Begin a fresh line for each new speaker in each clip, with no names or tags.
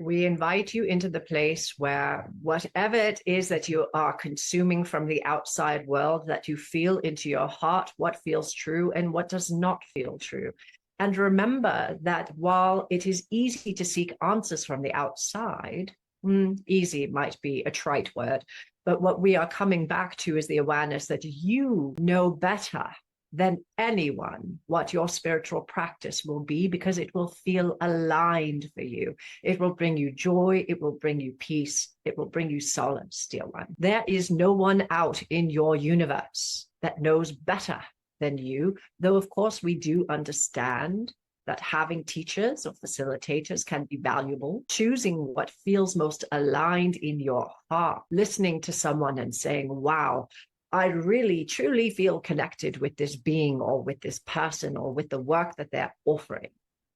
We invite you into the place where whatever it is that you are consuming from the outside world, that you feel into your heart what feels true and what does not feel true. And remember that while it is easy to seek answers from the outside, easy might be a trite word, but what we are coming back to is the awareness that you know better than anyone what your spiritual practice will be, because it will feel aligned for you. It will bring you joy. It will bring you peace. It will bring you solace, dear one. There is no one out in your universe that knows better than you, though of course we do understand that having teachers or facilitators can be valuable. Choosing what feels most aligned in your heart, listening to someone and saying, wow, I really, truly feel connected with this being or with this person or with the work that they're offering.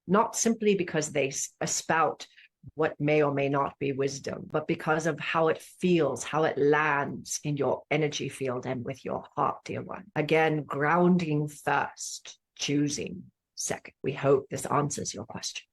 Not simply because they espout what may or may not be wisdom, but because of how it feels, how it lands in your energy field and with your heart, dear one. Again, grounding first, choosing second. We hope this answers your question.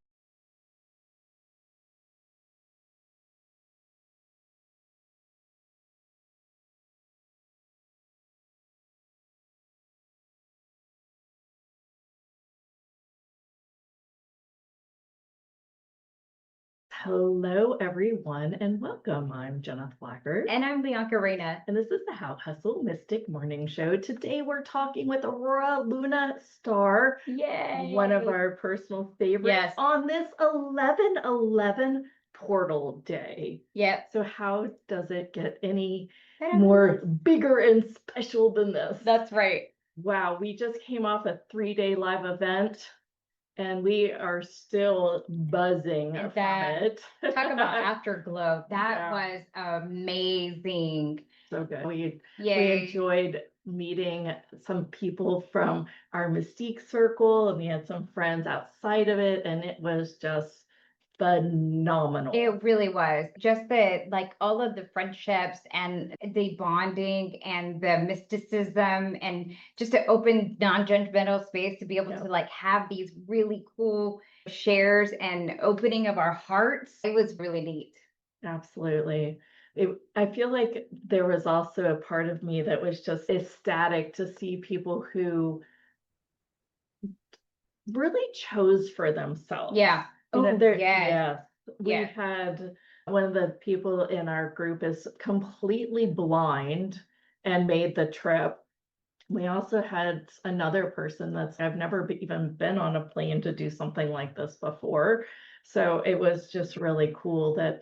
Hello, everyone, and welcome. I'm Jenna Thacker.
And I'm Bianca Reyna.
And this is the How Hustle Mystic Morning Show. Today we're talking with Aurora Luna Star.
Yay!
One of our personal favorites.
Yes.
On this 11/11 portal day.
Yep.
So how does it get any more bigger and special than this?
That's right.
Wow, we just came off a 3-day live event. And we are still buzzing from it.
Talk about afterglow. That was amazing.
So good. We enjoyed meeting some people from our Mystique circle, and we had some friends outside of it, and it was just phenomenal.
It really was. Just all of the friendships and the bonding and the mysticism and just an open, non-judgmental space to be able to have these really cool shares and opening of our hearts. It was really neat.
Absolutely. I feel like there was also a part of me that was just ecstatic to see people who really chose for themselves.
Yeah.
Yes. We had one of the people in our group is completely blind and made the trip. We also had another person I've never even been on a plane to do something like this before. So it was just really cool that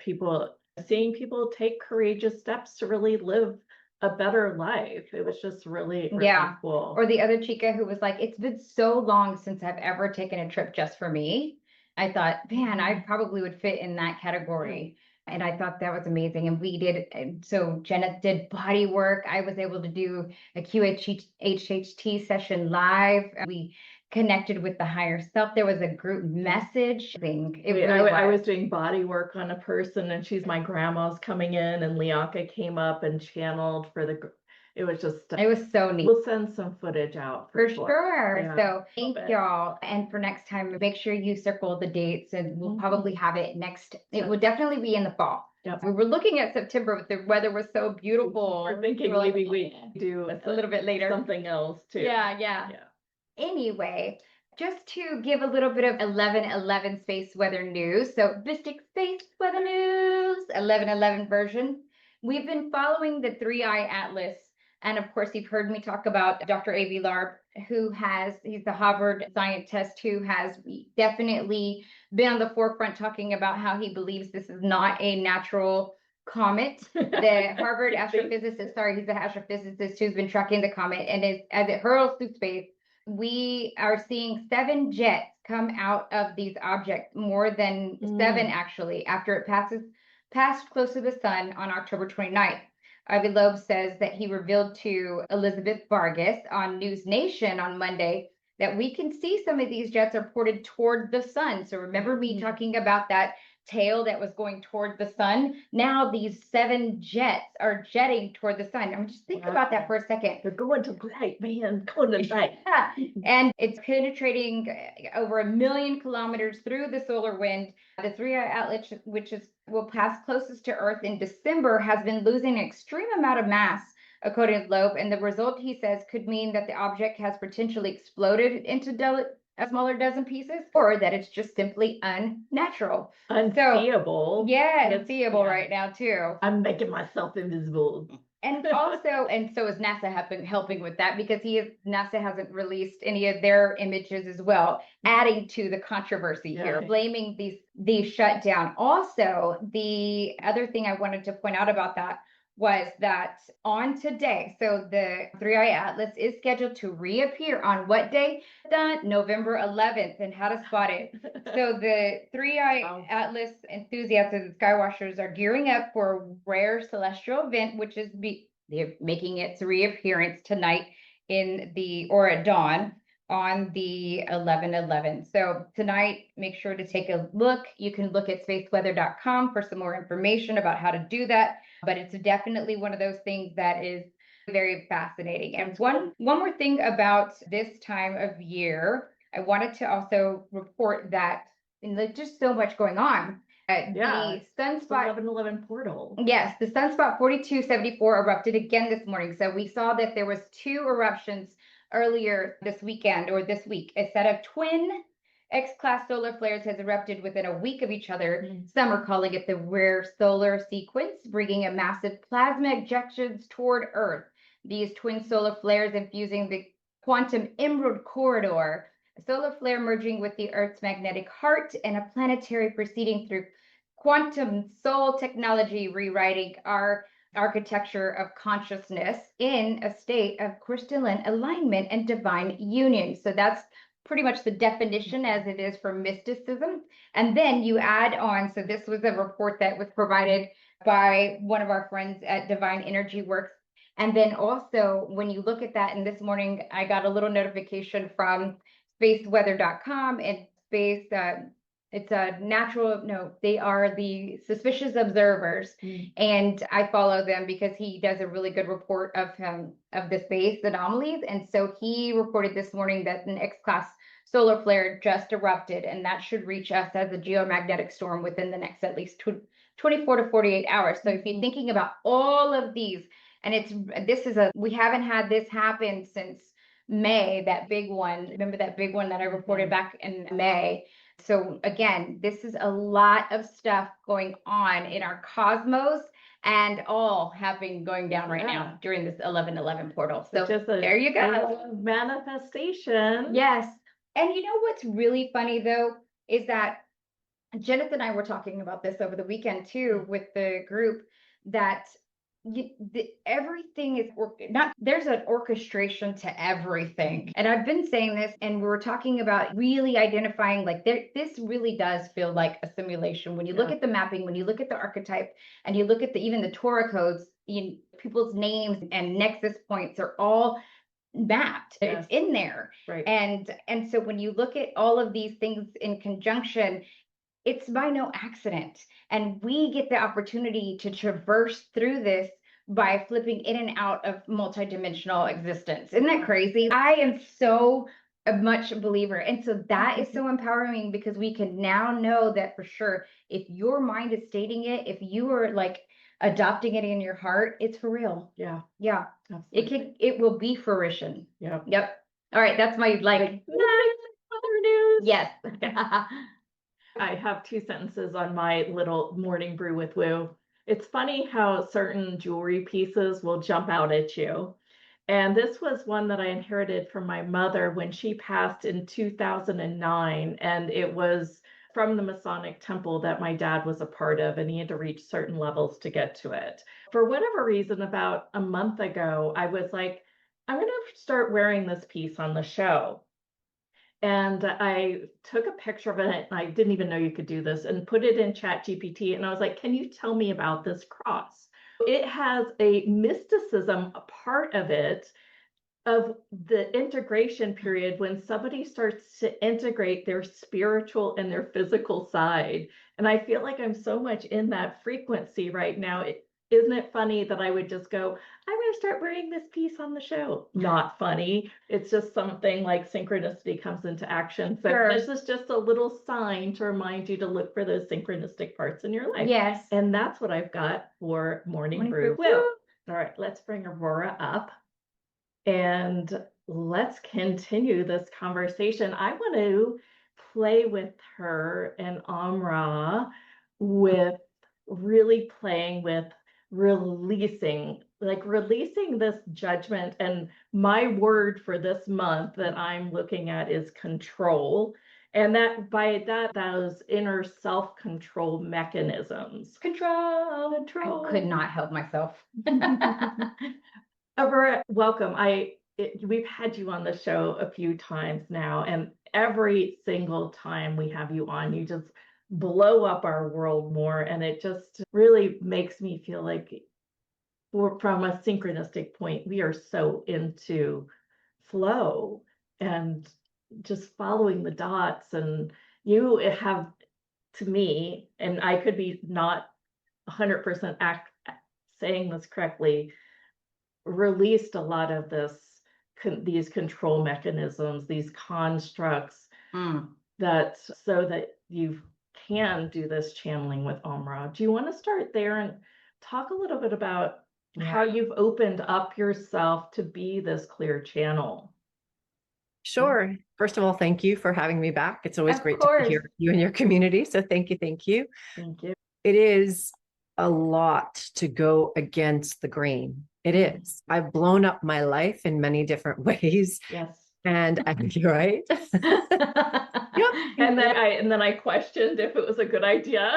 seeing people take courageous steps to really live a better life. It was just really, really cool.
Or the other chica who was like, it's been so long since I've ever taken a trip just for me. I thought, man, I probably would fit in that category. And I thought that was amazing. And we did, so Jenna did body work. I was able to do a QHHT session live. We connected with the higher self. There was a group message thing.
I was doing body work on a person, and my grandma's coming in, and Lianca came up and channeled for it was so neat. We'll send some footage out for
sure. Yeah, so thank y'all. And for next time, make sure you circle the dates, and we'll probably have it next. It will definitely be in the fall. Yep. We were looking at September, but the weather was so beautiful.
We're thinking maybe we do
a little bit later.
Something else too.
Yeah. Anyway, just to give a little bit of 11/11 space weather news. So Mystic Space Weather News, 11/11 version. We've been following the 3-Eye Atlas. And of course, you've heard me talk about Dr. A.V. Larb, he's the Harvard scientist who has definitely been on the forefront talking about how he believes this is not a natural comet. The Harvard astrophysicist, he's the astrophysicist who's been tracking the comet, and as it hurls through space, we are seeing 7 jets come out of these objects, more than 7 actually, after it passed close to the sun on October 29th. Ivy Loeb says that he revealed to Elizabeth Vargas on News Nation on Monday that we can see some of these jets are ported toward the sun. So remember me talking about that tail that was going toward the sun. Now these 7 jets are jetting toward the sun. I mean, just think about that for a second.
They're going to light, man, going to light.
And it's penetrating over 1 million kilometers through the solar wind. The 3i Atlas, which will pass closest to Earth in December, has been losing an extreme amount of mass, according to Loeb. And the result, he says, could mean that the object has potentially exploded into a smaller dozen pieces, or that it's just simply unnatural.
Unseeable.
So, yeah, unseeable right now, too.
I'm making myself invisible.
And also, and so is NASA helping with that, because NASA hasn't released any of their images as well, adding to the controversy here, blaming these shutdown. Also, the other thing I wanted to point out about that was that on today, so the 3i Atlas is scheduled to reappear on what day? November 11th, and how to spot it. So the 3i Atlas enthusiasts and skywatchers are gearing up for a rare celestial event, which is they're making its reappearance tonight in the Aurora Dawn on the 11/11. So tonight, make sure to take a look. You can look at spaceweather.com for some more information about how to do that. But it's definitely one of those things that is very fascinating. And one more thing about this time of year, I wanted to also report that, and there's just so much going on. The sunspot
1111 portal.
Yes, the sunspot 4274 erupted again this morning. So we saw that there was 2 eruptions earlier this weekend, or this week. A set of twin X-class solar flares has erupted within a week of each other. Some are calling it the rare solar sequence, bringing a massive plasma ejections toward Earth. These twin solar flares infusing the quantum emerald corridor, a solar flare merging with the Earth's magnetic heart, and a planetary proceeding through quantum soul technology, rewriting our architecture of consciousness in a state of crystalline alignment and divine union. So that's pretty much the definition as it is for mysticism. And then you add on, so this was a report that was provided by one of our friends at Divine Energy Works. And then also, when you look at that, and this morning I got a little notification from spaceweather.com and it's a they are the Suspicious Observers. And I follow them because he does a really good report of the space anomalies. And so he reported this morning that an X-class solar flare just erupted, and that should reach us as a geomagnetic storm within the next at least 24 to 48 hours. So if you're thinking about all of these, and we haven't had this happen since May, that big one. Remember that big one that I reported back in May? So again, this is a lot of stuff going on in our cosmos, and all going down right now during this 11/11 portal. So there you go.
Manifestation.
Yes. And you know what's really funny though, is that Jenith and I were talking about this over the weekend too with the group, that everything is there's an orchestration to everything. And I've been saying this, and we were talking about really identifying, like, this really does feel like a simulation. When you look at the mapping, when you look at the archetype, and you look at even the Torah codes, people's names and nexus points are all mapped. It's in there.
Right.
And so when you look at all of these things in conjunction, it's by no accident. And we get the opportunity to traverse through this by flipping in and out of multidimensional existence. Isn't that crazy? I am so much a believer. And so that is so empowering, because we can now know that for sure, if your mind is stating it, if you are like adopting it in your heart, it's for real.
Yeah.
Yeah. Absolutely. It will be fruition.
Yeah.
Yep. All right. That's my other
news.
Yes.
I have 2 sentences on my little morning brew with Woo. It's funny how certain jewelry pieces will jump out at you. And this was one that I inherited from my mother when she passed in 2009. And it was from the Masonic temple that my dad was a part of, and he had to reach certain levels to get to it. For whatever reason, about a month ago, I was like, I'm going to start wearing this piece on the show. And I took a picture of it, and I didn't even know you could do this, and put it in ChatGPT. And I was like, can you tell me about this cross? It has a mysticism part of it, of the integration period, when somebody starts to integrate their spiritual and their physical side. And I feel like I'm so much in that frequency right now. Isn't it funny that I would just go, I'm going to start wearing this piece on the show? Not funny. It's just something like synchronicity comes into action. So this is just a little sign to remind you to look for those synchronistic parts in your life.
Yes.
And that's what I've got for Morning Brew. Well, all right, let's bring Aurora up and let's continue this conversation. I want to play with her and Umrah with really playing with releasing this judgment. And my word for this month that I'm looking at is control. And that by that, those inner self-control mechanisms. Control.
I could not help myself.
Aurora, welcome. We've had you on the show a few times now, and every single time we have you on, you just blow up our world more, and it just really makes me feel like from a synchronistic point, we are so into flow and just following the dots. And you have, to me, and I could be not 100% saying this correctly, released a lot of these control mechanisms, these constructs that so that you can do this channeling with Umrah. Do you want to start there and talk a little bit about how you've opened up yourself to be this clear channel?
Sure. First of all, thank you for having me back. It's always great to be here with you and your community. So thank you. Thank you.
Thank you.
It is a lot to go against the grain. It is. I've blown up my life in many different ways.
Yes.
And you're right.
Yep. And then I questioned if it was a good idea.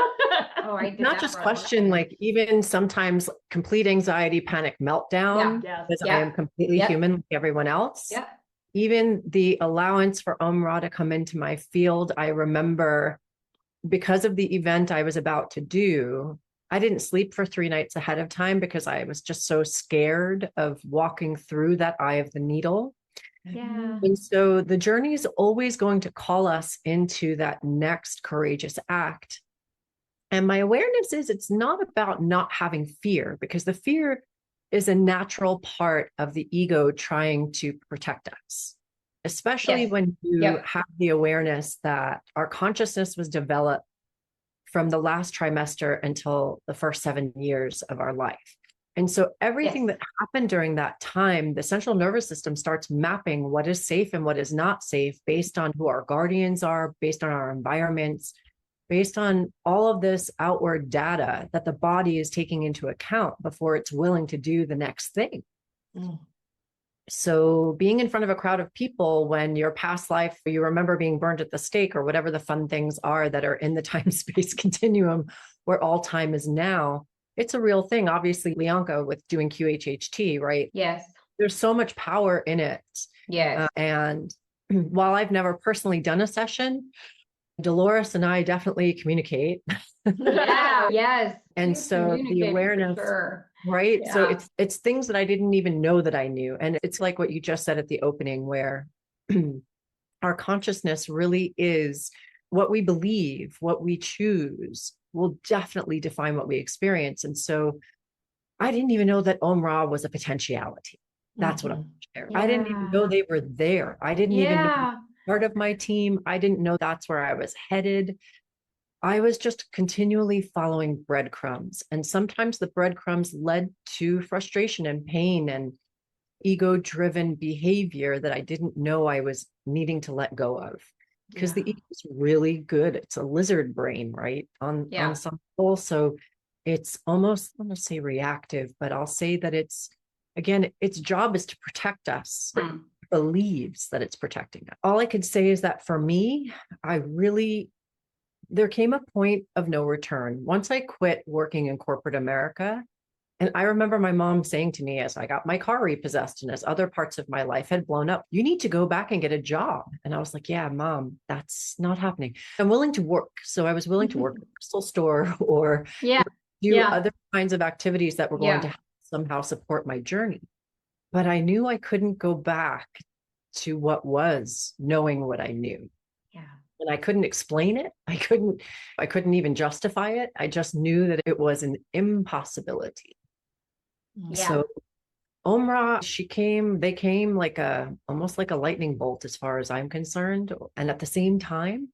Oh, I did
not just question, like even sometimes complete anxiety, panic meltdown, because I am completely human like everyone else.
Yeah.
Even the allowance for Umrah to come into my field. I remember because of the event I was about to do, I didn't sleep for 3 nights ahead of time because I was just so scared of walking through that eye of the needle.
Yeah.
And so the journey is always going to call us into that next courageous act. And my awareness is it's not about not having fear, because the fear is a natural part of the ego trying to protect us, especially when you have the awareness that our consciousness was developed from the last trimester until the first 7 years of our life. And so everything that happened during that time, the central nervous system starts mapping what is safe and what is not safe based on who our guardians are, based on our environments, based on all of this outward data that the body is taking into account before it's willing to do the next thing. So being in front of a crowd of people when your past life, you remember being burned at the stake or whatever the fun things are that are in the time-space continuum where all time is now, it's a real thing. Obviously, Leonka with doing QHHT, right?
Yes.
There's so much power in it.
Yes.
And while I've never personally done a session, Dolores and I definitely communicate.
Yes.
And so the awareness, right? Yeah. So it's things that I didn't even know that I knew. And it's like what you just said at the opening, where our consciousness really is what we believe, what we choose will definitely define what we experience. And so I didn't even know that Umrah was a potentiality. That's what I'm sharing. I didn't even know they were there. I didn't even know part of my team. I didn't know that's where I was headed. I was just continually following breadcrumbs. And sometimes the breadcrumbs led to frustration and pain and ego-driven behavior that I didn't know I was needing to let go of. Because the ego is really good. It's a lizard brain, right? On some level. So it's almost, I don't want to say reactive, but I'll say that it's job is to protect us. It believes that it's protecting us. All I could say is that for me, there came a point of no return. Once I quit working in corporate America, and I remember my mom saying to me as I got my car repossessed and as other parts of my life had blown up, you need to go back and get a job. And I was like, yeah, Mom, that's not happening. I'm willing to work. So I was willing to work at a crystal store or do other kinds of activities that were going to somehow support my journey. But I knew I couldn't go back to what was knowing what I knew. And I couldn't explain it. I couldn't even justify it. I just knew that it was an impossibility.
Yeah.
So Umrah, they came almost like a lightning bolt as far as I'm concerned. And at the same time,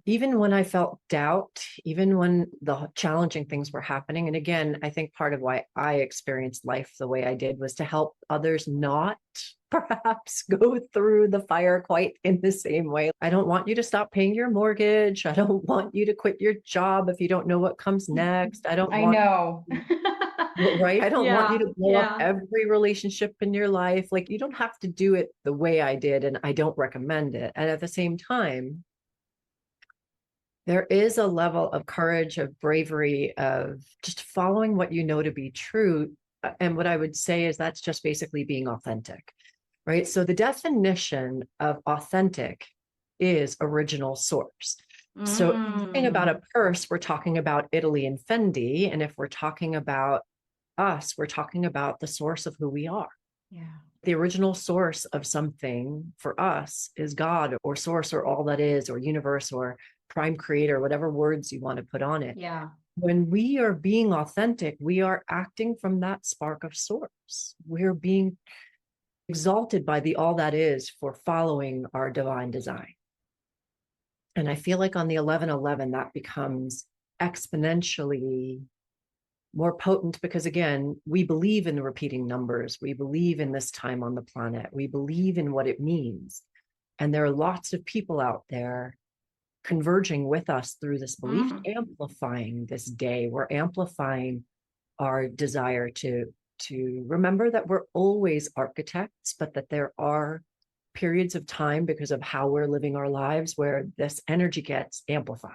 even when I felt doubt, even when the challenging things were happening, and again, I think part of why I experienced life the way I did was to help others not perhaps go through the fire quite in the same way. I don't want you to stop paying your mortgage. I don't want you to quit your job if you don't know what comes next.
I know.
Right? I don't want you to blow up
Yeah.
every relationship in your life. Like, you don't have to do it the way I did, and I don't recommend it. And at the same time, there is a level of courage, of bravery, of just following what you know to be true. And what I would say is that's just basically being authentic, right? So the definition of authentic is original source. So if we're talking about a purse, we're talking about Italy and Fendi. And if we're talking about us, we're talking about the source of who we are.
Yeah.
The original source of something for us is God, or source, or all that is, or universe, or prime creator, whatever words you want to put on it.
Yeah.
When we are being authentic, we are acting from that spark of source. We're being exalted by the all that is for following our divine design. And I feel like on the 1111, that becomes exponentially more potent, because again, we believe in the repeating numbers. We believe in this time on the planet. We believe in what it means. And there are lots of people out there converging with us through this belief, amplifying this day. We're amplifying our desire to remember that we're always architects, but that there are periods of time, because of how we're living our lives, where this energy gets amplified.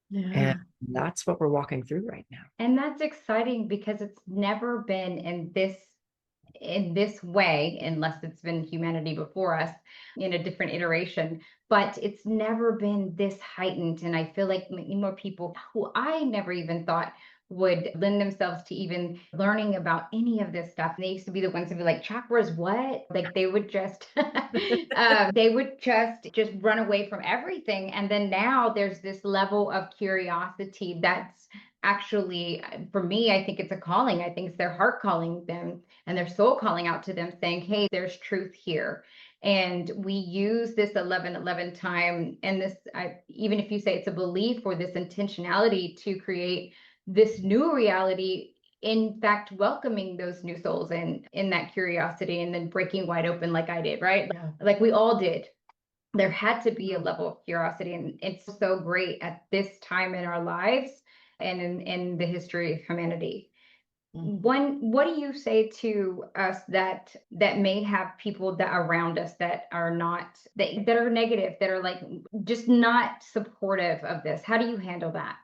Yeah.
And that's what we're walking through right now.
And that's exciting, because it's never been in this way, unless it's been humanity before us in a different iteration, but it's never been this heightened. And I feel like many more people who I never even thought would lend themselves to even learning about any of this stuff. And they used to be the ones to be like, chakras, what? Like they would just just run away from everything. And then now there's this level of curiosity that's actually, for me, I think it's a calling. I think it's their heart calling them and their soul calling out to them, saying, hey, there's truth here. And we use this 1111 time, and this, even if you say it's a belief or this intentionality to create this new reality, in fact, welcoming those new souls in that curiosity, and then breaking wide open like I did, right?
Yeah.
Like we all did. There had to be a level of curiosity, and it's so great at this time in our lives and in the history of humanity. What do you say to us that may have people that around us that are not, that are negative, that are like just not supportive of this? How do you handle that?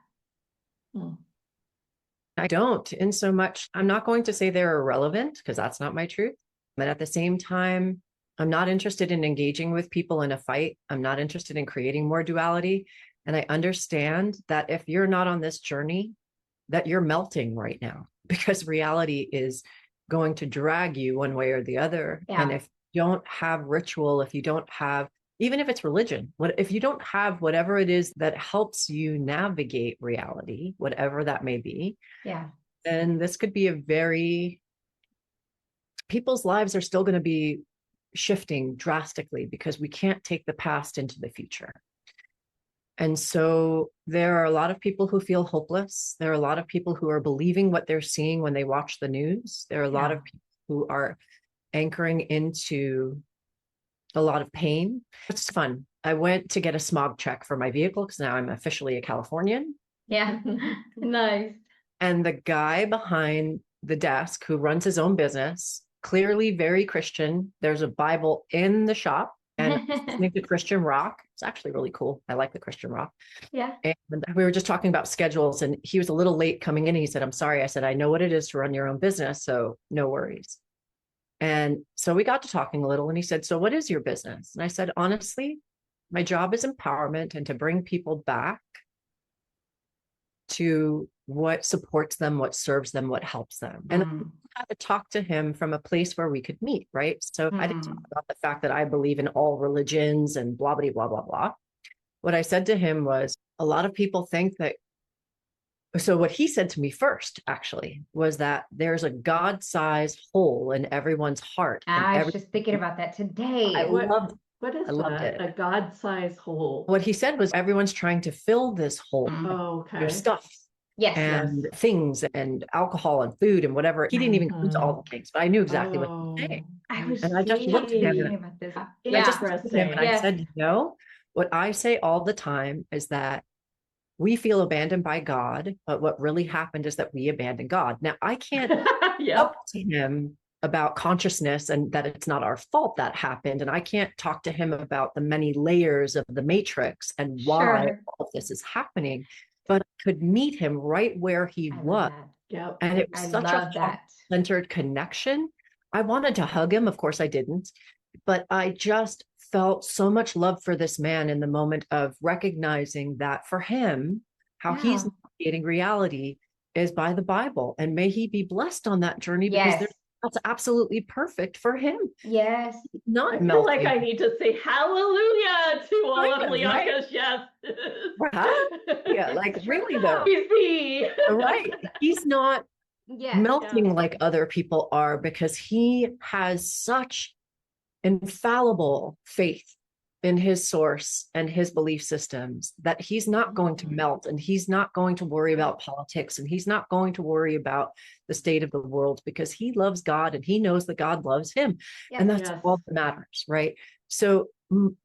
I don't, in so much, I'm not going to say they're irrelevant, because that's not my truth. But at the same time, I'm not interested in engaging with people in a fight. I'm not interested in creating more duality. And I understand that if you're not on this journey, that you're melting right now, because reality is going to drag you one way or the other.
Yeah.
And if you don't have ritual, if you don't have, even if it's religion, if you don't have whatever it is that helps you navigate reality, whatever that may be,
Yeah.
then this could be people's lives are still going to be shifting drastically, because we can't take the past into the future. And so there are a lot of people who feel hopeless. There are a lot of people who are believing what they're seeing when they watch the news. There are a lot of people who are anchoring into a lot of pain. It's fun. I went to get a smog check for my vehicle, because now I'm officially a Californian.
Yeah. Nice.
And the guy behind the desk, who runs his own business, clearly very Christian. There's a Bible in the shop, and listening to Christian rock. It's actually really cool. I like the Christian rock.
Yeah.
And we were just talking about schedules, and he was a little late coming in. He said, I'm sorry. I said, I know what it is to run your own business, so no worries. And so we got to talking a little, and he said, so what is your business? And I said, honestly, my job is empowerment, and to bring people back to what supports them, what serves them, what helps them. And I had to talk to him from a place where we could meet, right? So I didn't talk about the fact that I believe in all religions and blah, blah, blah, blah, blah. What I said to him was, a lot of people think that, so what he said to me first, actually, was that there's a God-sized hole in everyone's heart.
I was just thinking about that today.
What is
I loved
that?
it.
A God-sized hole.
What he said was everyone's trying to fill this hole
Oh, okay.
with stuff
Yes.
and things and alcohol and food and whatever. He didn't even go into all the things, but I knew exactly what he was saying.
I
just looked at him
about this.
I just looked at him and I said, what I say all the time is that we feel abandoned by God, but what really happened is that we abandoned God. Now, I can't talk to him about consciousness and that it's not our fault that happened. And I can't talk to him about the many layers of the matrix and why all of this is happening, but I could meet him right where he was. And it was such a heart-centered connection. I wanted to hug him. Of course I didn't, but I just felt so much love for this man in the moment of recognizing that for him, how he's navigating reality is by the Bible. And may he be blessed on that journey because that's absolutely perfect for him.
Yes.
Not I feel like I need to say hallelujah to all of Lianca's yes.
Yeah, like really though.
Right.
He's not melting like other people are because he has such infallible faith in his source and his belief systems that he's not going to melt, and he's not going to worry about politics, and he's not going to worry about the state of the world because he loves God and he knows that God loves him. And that's all that matters, right? So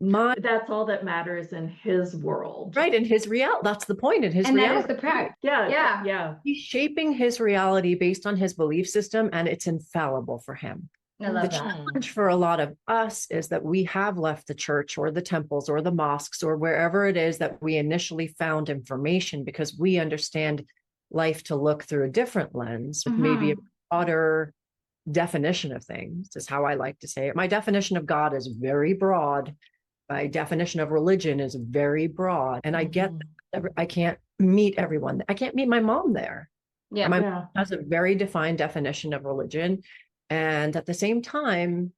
that's all that matters in his world,
right? In his reality. That's the point. In his reality.
That is the fact.
Yeah.
He's shaping his reality based on his belief system, and it's infallible for him. The challenge for a lot of us is that we have left the church or the temples or the mosques or wherever it is that we initially found information because we understand life to look through a different lens with maybe a broader definition of things, is how I like to say it. My definition of God is very broad. My definition of religion is very broad. And I get that I can't meet everyone. I can't meet my mom there. My mom has a very defined definition of religion. And at the same time,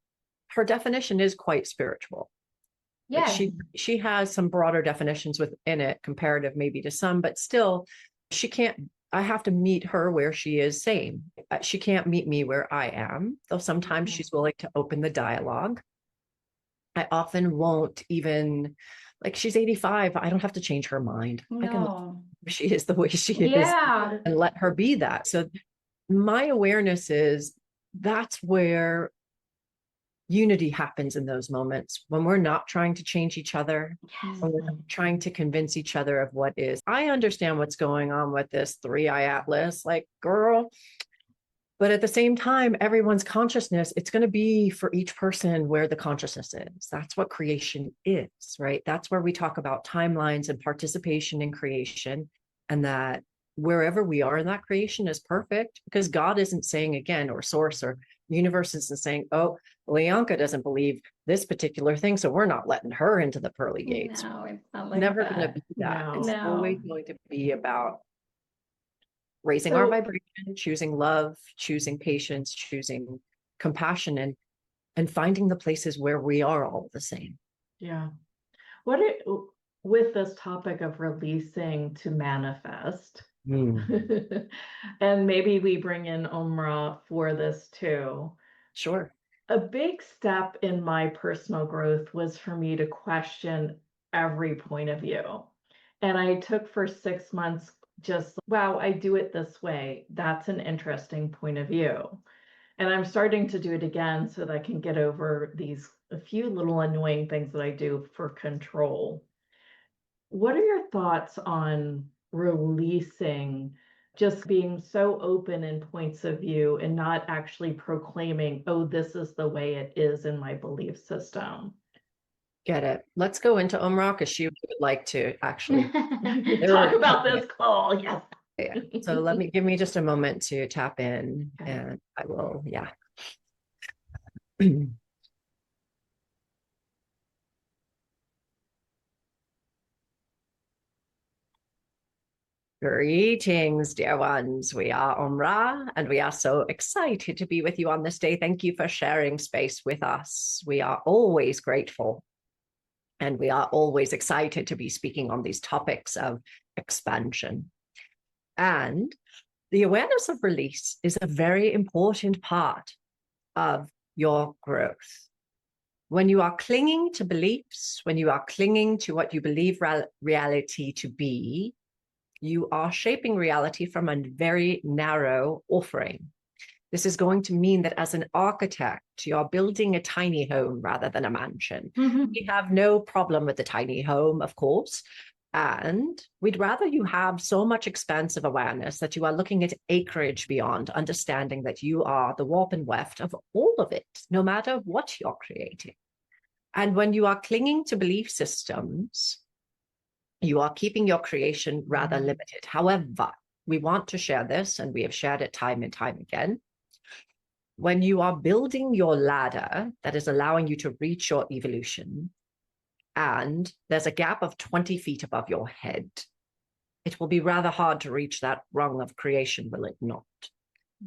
her definition is quite spiritual.
Yes.
Like she has some broader definitions within it, comparative maybe to some, but still I have to meet her where she is sane. She can't meet me where I am, though sometimes she's willing to open the dialogue. I often won't even, like she's 85, I don't have to change her mind. I can love her. She is the way she is and let her be that. So my awareness is that's where unity happens in those moments, when we're not trying to change each other, when we're not trying to convince each other of what is. I understand what's going on with this 3i Atlas, like girl, but at the same time, everyone's consciousness, it's going to be for each person where the consciousness is. That's what creation is, right? That's where we talk about timelines and participation in creation, and that wherever we are in that creation is perfect, because God isn't saying again, or source or universe isn't saying, oh, Lianca doesn't believe this particular thing, so we're not letting her into the pearly gates.
No, it's not like
never
that.
going to be that.
No.
It's always going to be about raising our vibration, choosing love, choosing patience, choosing compassion, and finding the places where we are all the same.
Yeah. With this topic of releasing to manifest, and maybe we bring in Umrah for this too.
Sure.
A big step in my personal growth was for me to question every point of view. And I took for 6 months just, wow, I do it this way. That's an interesting point of view. And I'm starting to do it again so that I can get over a few little annoying things that I do for control. What are your thoughts on releasing, just being so open in points of view and not actually proclaiming, oh, this is the way it is in my belief system?
Get it. Let's go into Umrah because she would like to actually
talk about this call. Yes.
Yeah. So give me just a moment to tap in, and I will, Greetings, dear ones. We are Umrah, and we are so excited to be with you on this day. Thank you for sharing space with us. We are always grateful, and we are always excited to be speaking on these topics of expansion. And the awareness of release is a very important part of your growth. When you are clinging to beliefs, when you are clinging to what you believe reality to be, you are shaping reality from a very narrow offering. This is going to mean that as an architect, you're building a tiny home rather than a mansion. We have no problem with the tiny home, of course. And we'd rather you have so much expansive awareness that you are looking at acreage beyond, understanding that you are the warp and weft of all of it, no matter what you're creating. And when you are clinging to belief systems, you are keeping your creation rather limited. However, we want to share this, and we have shared it time and time again. When you are building your ladder that is allowing you to reach your evolution, and there's a gap of 20 feet above your head, it will be rather hard to reach that rung of creation, will it not?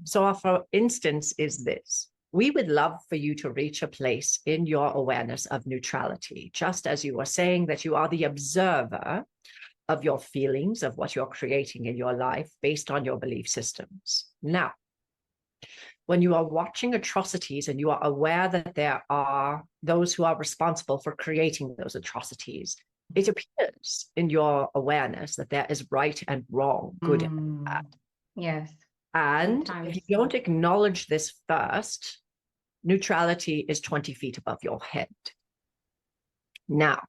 So for instance is this. We would love for you to reach a place in your awareness of neutrality, just as you were saying that you are the observer of your feelings, of what you're creating in your life based on your belief systems. Now, when you are watching atrocities and you are aware that there are those who are responsible for creating those atrocities, it appears in your awareness that there is right and wrong, good and bad.
Yes.
And
Sometimes.
if you don't acknowledge this first, neutrality is 20 feet above your head. Now,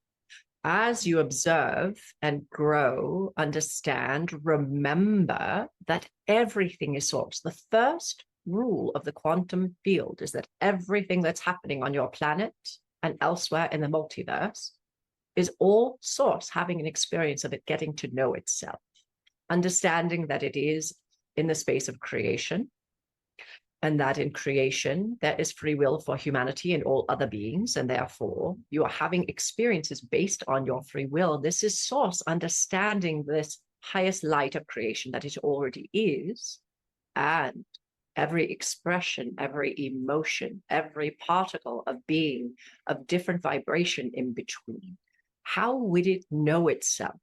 as you observe and grow, understand, remember that everything is source. The first rule of the quantum field is that everything that's happening on your planet and elsewhere in the multiverse is all source, having an experience of it getting to know itself, understanding that it is in the space of creation, and that in creation there is free will for humanity and all other beings, and therefore you are having experiences based on your free will. This is source, understanding this highest light of creation that it already is, and every expression, every emotion, every particle of being of different vibration in between. How would it know itself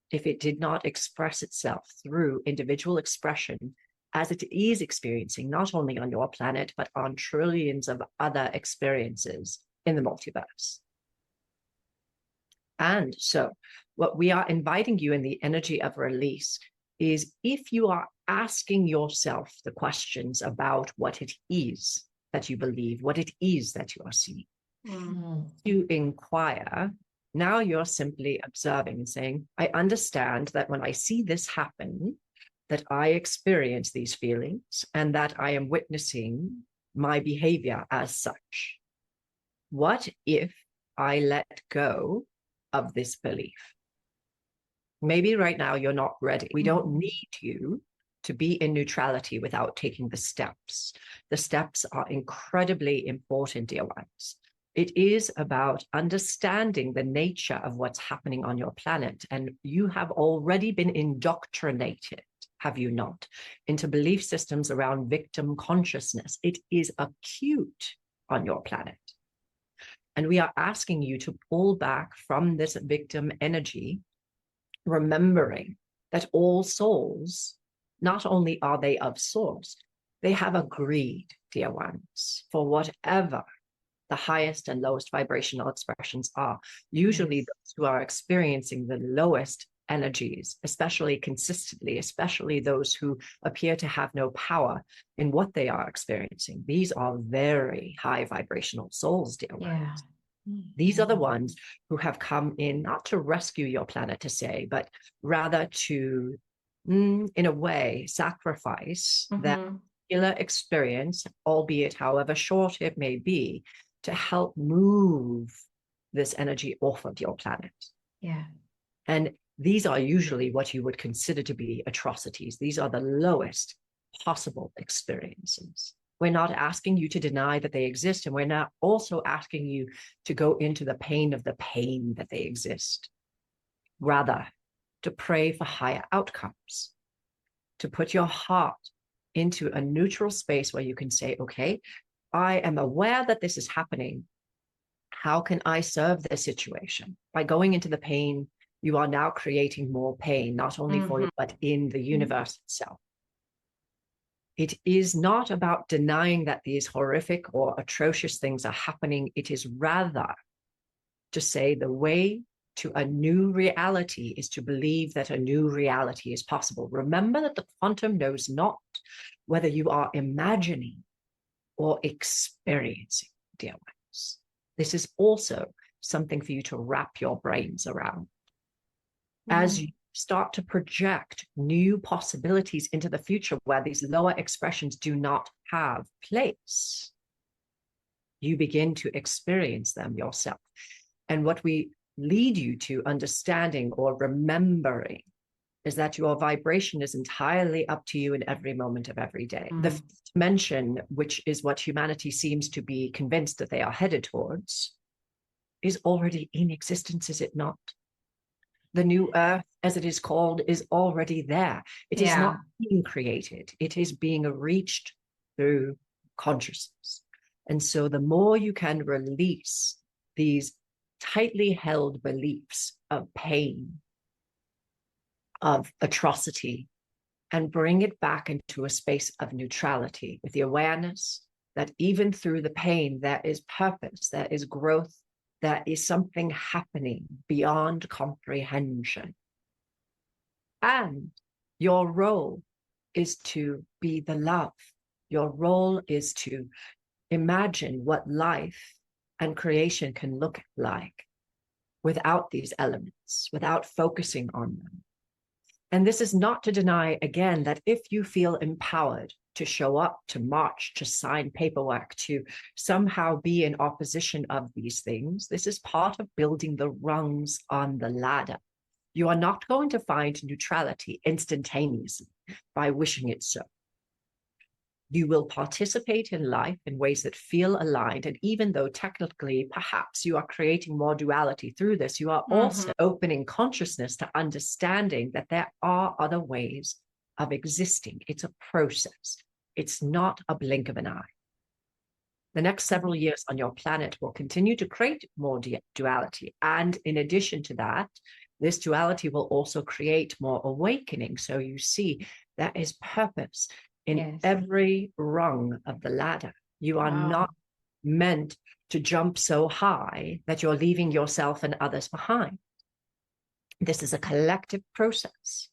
if it did not express itself through individual expression as it is experiencing, not only on your planet, but on trillions of other experiences in the multiverse? And so what we are inviting you in the energy of release is, if you are asking yourself the questions about what it is that you believe, what it is that you are seeing, you inquire. Now you're simply observing and saying, I understand that when I see this happen, that I experience these feelings and that I am witnessing my behavior as such. What if I let go of this belief? Maybe right now you're not ready. We don't need you to be in neutrality without taking the steps. The steps are incredibly important, dear ones. It is about understanding the nature of what's happening on your planet. And you have already been indoctrinated, have you not, into belief systems around victim consciousness. It is acute on your planet. And we are asking you to pull back from this victim energy, remembering that all souls, not only are they of source, they have agreed, dear ones, for whatever the highest and lowest vibrational expressions are. Usually those who are experiencing the lowest energies, especially consistently, especially those who appear to have no power in what they are experiencing. These are very high vibrational souls, dear ones. These are the ones who have come in not to rescue your planet, to say, but rather to, in a way, sacrifice that particular experience, albeit however short it may be, to help move this energy off of your planet. And these are usually what you would consider to be atrocities. These are the lowest possible experiences. We're not asking you to deny that they exist, and we're not also asking you to go into the pain of the pain that they exist. Rather, to pray for higher outcomes, to put your heart into a neutral space where you can say, okay, I am aware that this is happening. How can I serve this situation? By going into the pain, you are now creating more pain, not only for you, but in the universe itself. It is not about denying that these horrific or atrocious things are happening. It is rather to say the way to a new reality is to believe that a new reality is possible. Remember that the quantum knows not whether you are imagining or experiencing, dear ones. This is also something for you to wrap your brains around. As you start to project new possibilities into the future where these lower expressions do not have place, you begin to experience them yourself. And what we lead you to understanding or remembering is that your vibration is entirely up to you in every moment of every day. The fifth dimension, which is what humanity seems to be convinced that they are headed towards, is already in existence, is it not? The new earth, as it is called, is already there. It is not being created. It is being reached through consciousness. And so the more you can release these tightly held beliefs of pain, of atrocity, and bring it back into a space of neutrality with the awareness that even through the pain, there is purpose, there is growth, there is something happening beyond comprehension. And your role is to be the love. Your role is to imagine what life and creation can look like without these elements, without focusing on them. And this is not to deny, again, that if you feel empowered to show up, to march, to sign paperwork, to somehow be in opposition of these things, this is part of building the rungs on the ladder. You are not going to find neutrality instantaneously by wishing it so. You will participate in life in ways that feel aligned. And even though technically, perhaps you are creating more duality through this, you are also opening consciousness to understanding that there are other ways of existing. It's a process. It's not a blink of an eye. The next several years on your planet will continue to create more duality. And in addition to that, this duality will also create more awakening. So you see, there is purpose in every rung of the ladder. You are not meant to jump so high that you're leaving yourself and others behind. This is a collective process.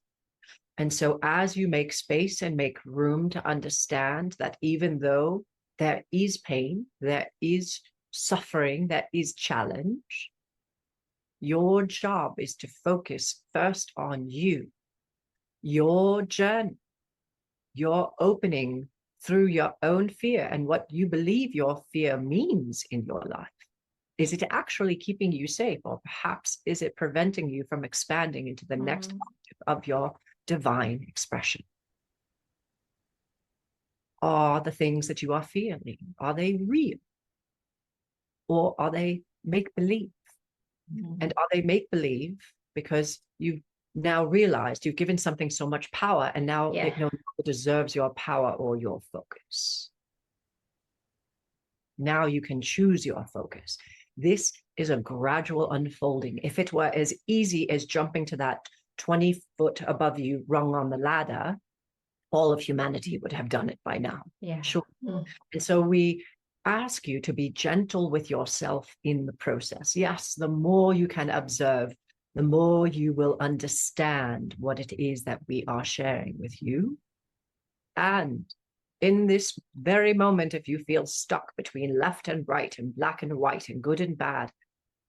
And so as you make space and make room to understand that even though there is pain, there is suffering, there is challenge, your job is to focus first on you, your journey, your opening through your own fear and what you believe your fear means in your life. Is it actually keeping you safe, or perhaps is it preventing you from expanding into the next octave of your divine expression? Are the things that you are feeling, are they real? Or are they make-believe? And are they make-believe because you've now realized you've given something so much power, and now it no longer deserves your power or your focus? Now you can choose your focus. This is a gradual unfolding. If it were as easy as jumping to that 20 foot above you rung on the ladder, all of humanity would have done it by now. Sure. And so we ask you to be gentle with yourself in the process. Yes, the more you can observe, the more you will understand what it is that we are sharing with you. And in this very moment, if you feel stuck between left and right and black and white and good and bad,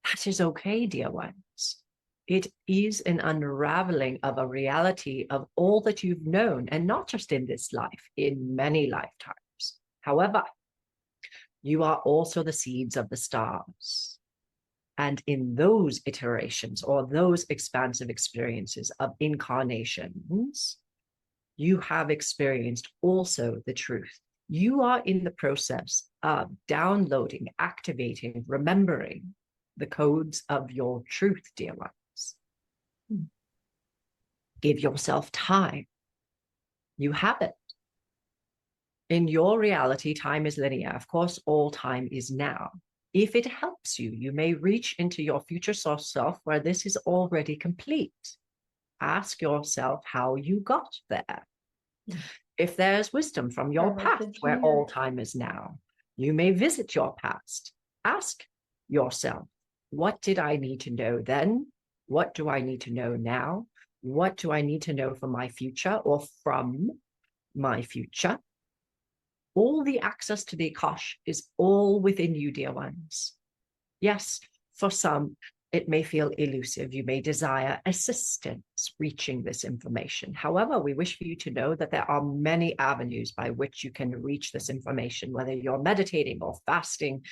that is okay, dear ones. It is an unraveling of a reality of all that you've known, and not just in this life, in many lifetimes. However, you are also the seeds of the stars. And in those iterations or those expansive experiences of incarnations, you have experienced also the truth. You are in the process of downloading, activating, remembering the codes of your truth, dear ones. Give yourself time. You have it. In your reality, time is linear. Of course, all time is now. If it helps you, you may reach into your future source self where this is already complete. Ask yourself how you got there. If there's wisdom from your past where all time is now, you may visit your past. Ask yourself, what did I need to know then? What do I need to know now? What do I need to know for my future or from my future? All the access to the Akash is all within you, dear ones. Yes, for some, it may feel elusive. You may desire assistance reaching this information. However, we wish for you to know that there are many avenues by which you can reach this information, whether you're meditating or fasting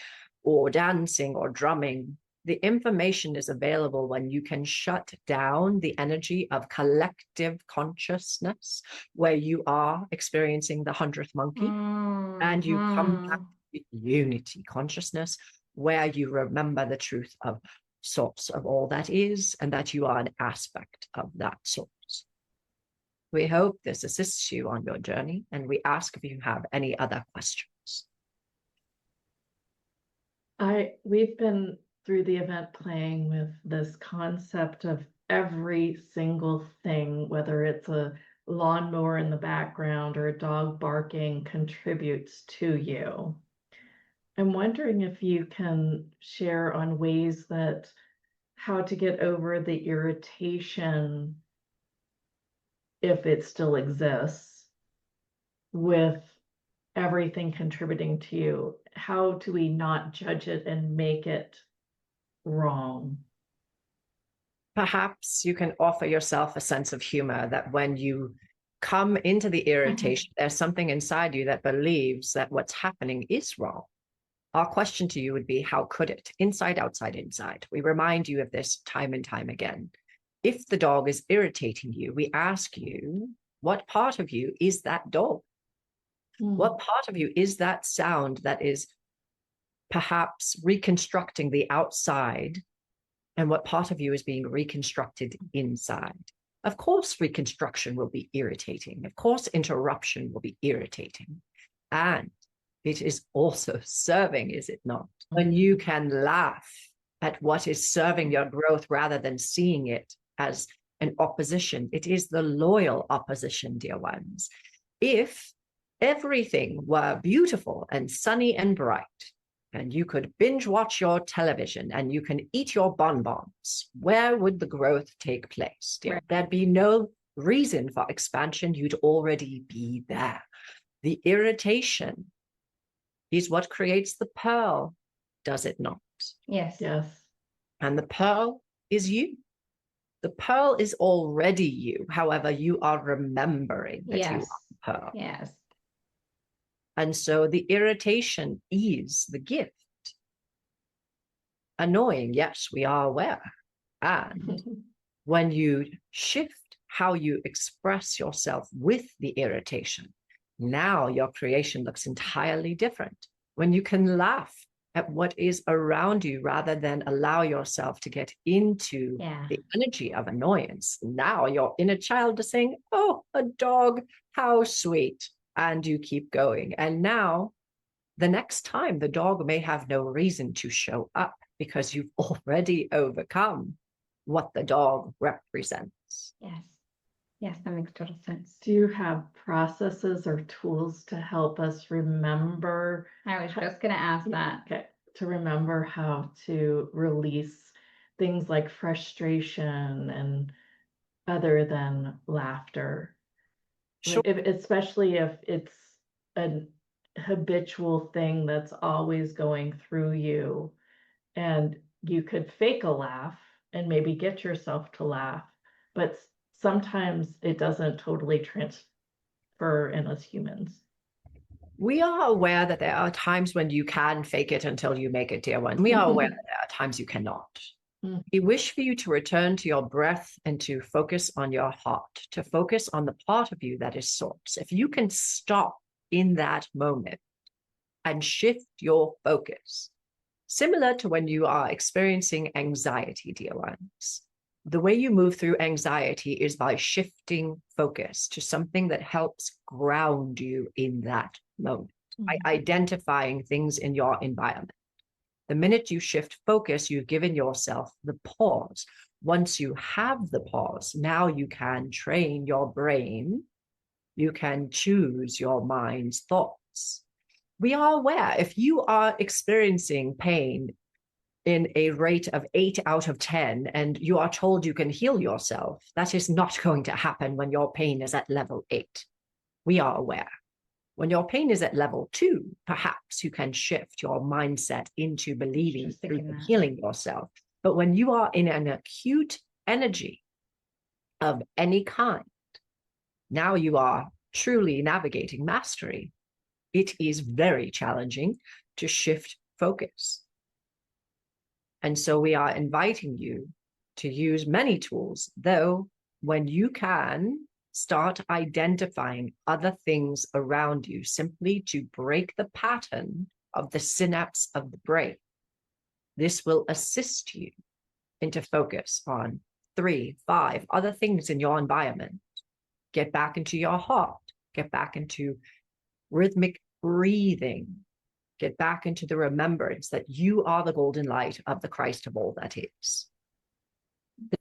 or dancing or drumming. The information is available when you can shut down the energy of collective consciousness, where you are experiencing the 100th monkey, and you come back to unity consciousness, where you remember the truth of source of all that is, and that you are an aspect of that source. We hope this assists you on your journey, and we ask if you have any other questions.
We've been through the event playing with this concept of every single thing, whether it's a lawnmower in the background or a dog barking, contributes to you. I'm wondering if you can share on ways that how to get over the irritation, if it still exists, with everything contributing to you. How do we not judge it and make it wrong?
Perhaps you can offer yourself a sense of humor, that when you come into the irritation, there's something inside you that believes that what's happening is wrong. Our question to you would be, how could it? Inside, outside, inside. We remind you of this time and time again. If the dog is irritating you, we ask you, what part of you is that dog? What part of you is that sound that is perhaps reconstructing the outside, and what part of you is being reconstructed inside? Of course, reconstruction will be irritating. Of course, interruption will be irritating. And it is also serving, is it not? When you can laugh at what is serving your growth rather than seeing it as an opposition, it is the loyal opposition, dear ones. If everything were beautiful and sunny and bright, and you could binge watch your television and you can eat your bonbons, where would the growth take place, dear? Right. There'd be no reason for expansion. You'd already be there. The irritation is what creates the pearl, does it not?
Yes.
Yes.
And the pearl is you. The pearl is already you. However, you are remembering that you are the pearl.
Yes.
And so the irritation is the gift. Annoying, yes, we are aware. And when you shift how you express yourself with the irritation, now your creation looks entirely different. When you can laugh at what is around you rather than allow yourself to get into the energy of annoyance, now your inner child is saying, oh, a dog, how sweet. And you keep going. And now the next time the dog may have no reason to show up because you've already overcome what the dog represents.
Yes. Yes, that makes total sense.
Do you have processes or tools to help us remember?
I was just going to ask that.
Okay. To remember how to release things like frustration and other than laughter.
Sure.
Especially if it's a habitual thing that's always going through you, and you could fake a laugh and maybe get yourself to laugh, but sometimes it doesn't totally transfer in us humans.
We are aware that there are times when you can fake it until you make it, dear one. We are aware that there are times you cannot. We wish for you to return to your breath and to focus on your heart, to focus on the part of you that is source. If you can stop in that moment and shift your focus, similar to when you are experiencing anxiety, dear ones, The way you move through anxiety is by shifting focus to something that helps ground you in that moment, by identifying things in your environment. The minute you shift focus, you've given yourself the pause. Once you have the pause, now you can train your brain. You can choose your mind's thoughts. We are aware if you are experiencing pain in a rate of 8 out of 10, and you are told you can heal yourself, that is not going to happen when your pain is at level 8. We are aware. When your pain is at level 2, perhaps you can shift your mindset into believing through healing yourself. But when you are in an acute energy of any kind, now you are truly navigating mastery. It is very challenging to shift focus. And so we are inviting you to use many tools, though when you can start identifying other things around you simply to break the pattern of the synapse of the brain. This will assist you into focus on 3, 5 other things in your environment. Get back into your heart, get back into rhythmic breathing, get back into the remembrance that you are the golden light of the Christ of all that is.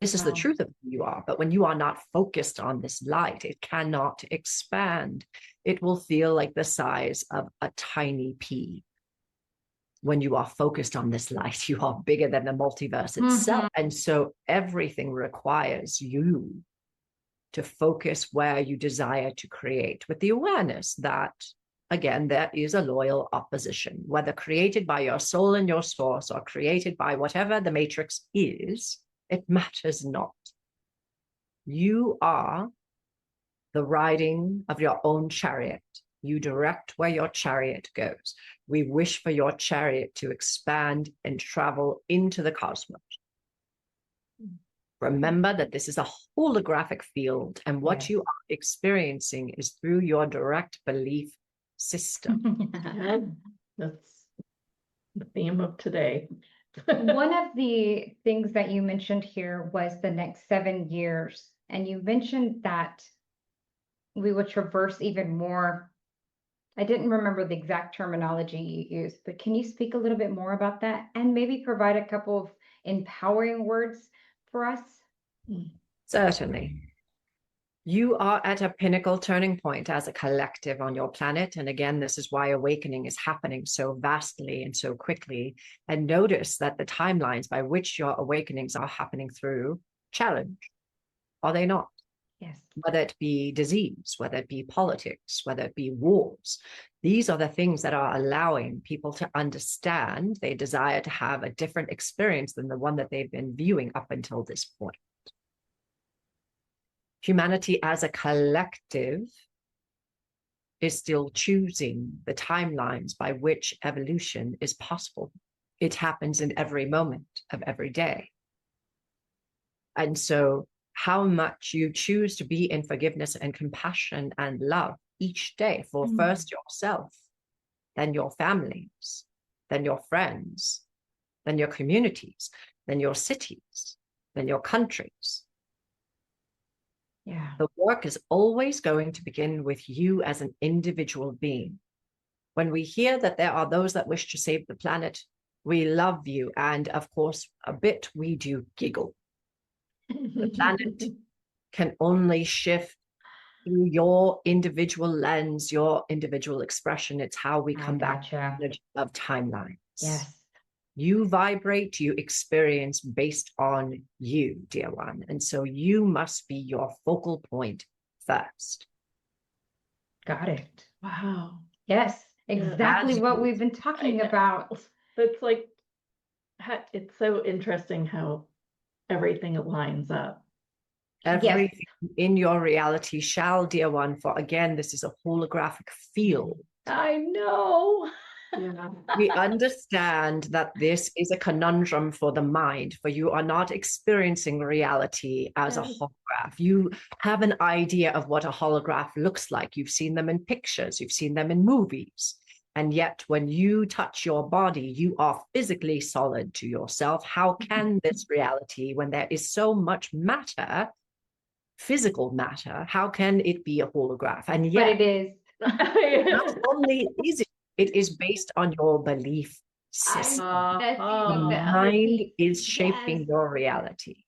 This is the truth of who you are. But when you are not focused on this light, it cannot expand. It will feel like the size of a tiny pea. When you are focused on this light, you are bigger than the multiverse itself. And so everything requires you to focus where you desire to create, with the awareness that, again, there is a loyal opposition, whether created by your soul and your source or created by whatever the matrix is. It matters not. You are the riding of your own chariot. You direct where your chariot goes. We wish for your chariot to expand and travel into the cosmos. Remember that this is a holographic field, and what you are experiencing is through your direct belief system.
That's the theme of today.
One of the things that you mentioned here was the next 7 years, and you mentioned that we would traverse even more. I didn't remember the exact terminology you used, but can you speak a little bit more about that and maybe provide a couple of empowering words for us?
Certainly. You are at a pinnacle turning point as a collective on your planet. And again, this is why awakening is happening so vastly and so quickly. And notice that the timelines by which your awakenings are happening through challenge. Are they not?
Yes.
Whether it be disease, whether it be politics, whether it be wars. These are the things that are allowing people to understand they desire to have a different experience than the one that they've been viewing up until this point. Humanity as a collective is still choosing the timelines by which evolution is possible. It happens in every moment of every day. And so how much you choose to be in forgiveness and compassion and love each day for first yourself, then your families, then your friends, then your communities, then your cities, then your countries.
Yeah.
The work is always going to begin with you as an individual being. When we hear that there are those that wish to save the planet, we love you. And of course, a bit we do giggle. The planet can only shift through your individual lens, your individual expression. It's how we come back to the energy of timelines.
Yes.
You vibrate, you experience based on you, dear one. And so you must be your focal point first.
Got it.
Wow.
Yes, exactly what we've been talking about.
It's like, it's so interesting how everything lines up.
Everything in your reality shall, dear one, for again, this is a holographic field.
I know.
We understand that this is a conundrum for the mind, for you are not experiencing reality as a holograph. You have an idea of what a holograph looks like. You've seen them in pictures, you've seen them in movies. And yet, when you touch your body, you are physically solid to yourself. How can this reality, when there is so much matter, physical matter, how can it be a holograph? And yet,
but it is.
not only is it, it is based on your belief system. The mind is shaping your reality.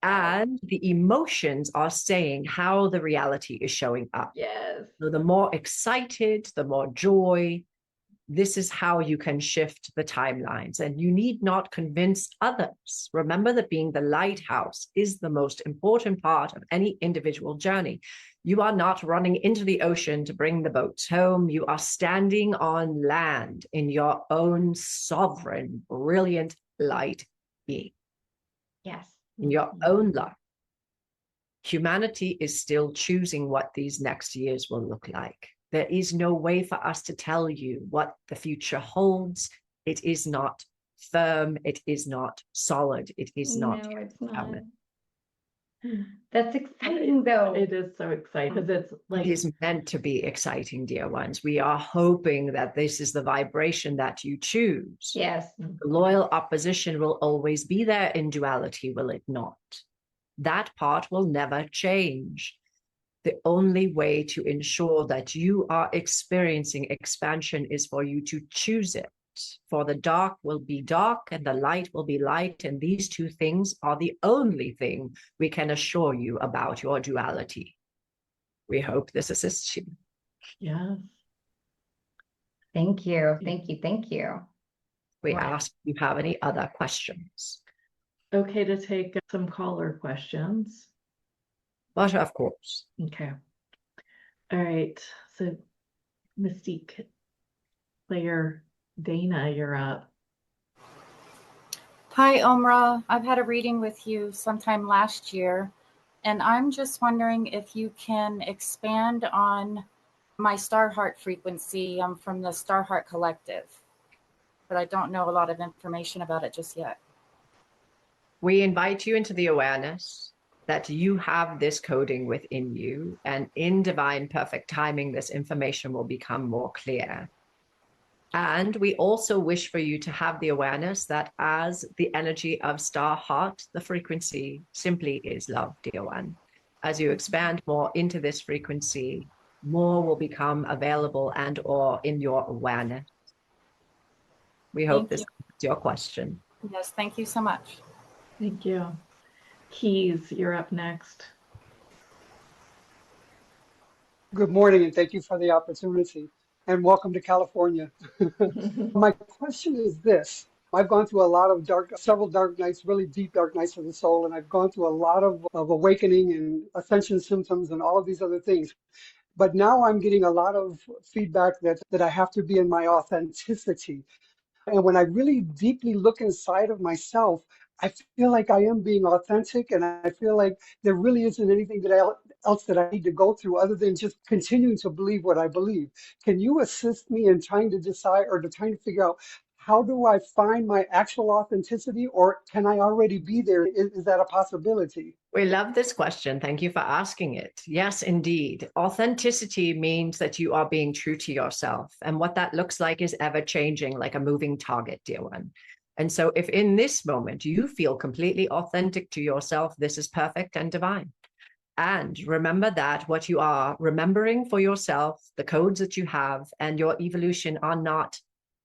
And the emotions are saying how the reality is showing up.
Yes.
So the more excited, the more joy, this is how you can shift the timelines. And you need not convince others. Remember that being the lighthouse is the most important part of any individual journey. You are not running into the ocean to bring the boats home. You are standing on land in your own sovereign, brilliant light being.
Yes.
In your own life. Humanity is still choosing what these next years will look like. There is no way for us to tell you what the future holds. It is not firm. It is not solid. It is not.
No, it's not. That's exciting, though.
It is so exciting because it's like
it is meant to be exciting, dear ones. We are hoping that this is the vibration that you choose.
Yes.
The loyal opposition will always be there in duality, will it not? That part will never change. The only way to ensure that you are experiencing expansion is for you to choose it. For the dark will be dark and the light will be light. And these two things are the only thing we can assure you about your duality. We hope this assists you.
Yes.
Thank you. Thank you. Thank you.
We ask if you have any other questions.
Okay to take some caller questions.
But of course.
Okay. All right. So Mystique player Dana, you're up.
Hi, Umrah. I've had a reading with you sometime last year, and I'm just wondering if you can expand on my Star Heart frequency. I'm from the Star Heart Collective, but I don't know a lot of information about it just yet.
We invite you into the awareness that you have this coding within you, and in divine perfect timing, this information will become more clear. And we also wish for you to have the awareness that as the energy of Star Heart, the frequency simply is love, dear one. As you expand more into this frequency, more will become available and or in your awareness. We hope this answers your question.
Yes, thank you so much.
Thank you. Keys, you're up next.
Good morning, and thank you for the opportunity. And welcome to California. My question is this. I've gone through several dark nights, really deep dark nights of the soul, and I've gone through a lot of awakening and ascension symptoms and all of these other things. But now I'm getting a lot of feedback that I have to be in my authenticity. And when I really deeply look inside of myself, I feel like I am being authentic, and I feel like there really isn't anything else that I need to go through other than just continuing to believe what I believe. Can you assist me in trying to decide or to trying to figure out how do I find my actual authenticity, or can I already be there? Is that a possibility?
We love this question. Thank you for asking it. Yes, indeed. Authenticity means that you are being true to yourself. And what that looks like is ever changing, like a moving target, dear one. And so if in this moment you feel completely authentic to yourself, this is perfect and divine. And remember that what you are remembering for yourself, the codes that you have, and your evolution are not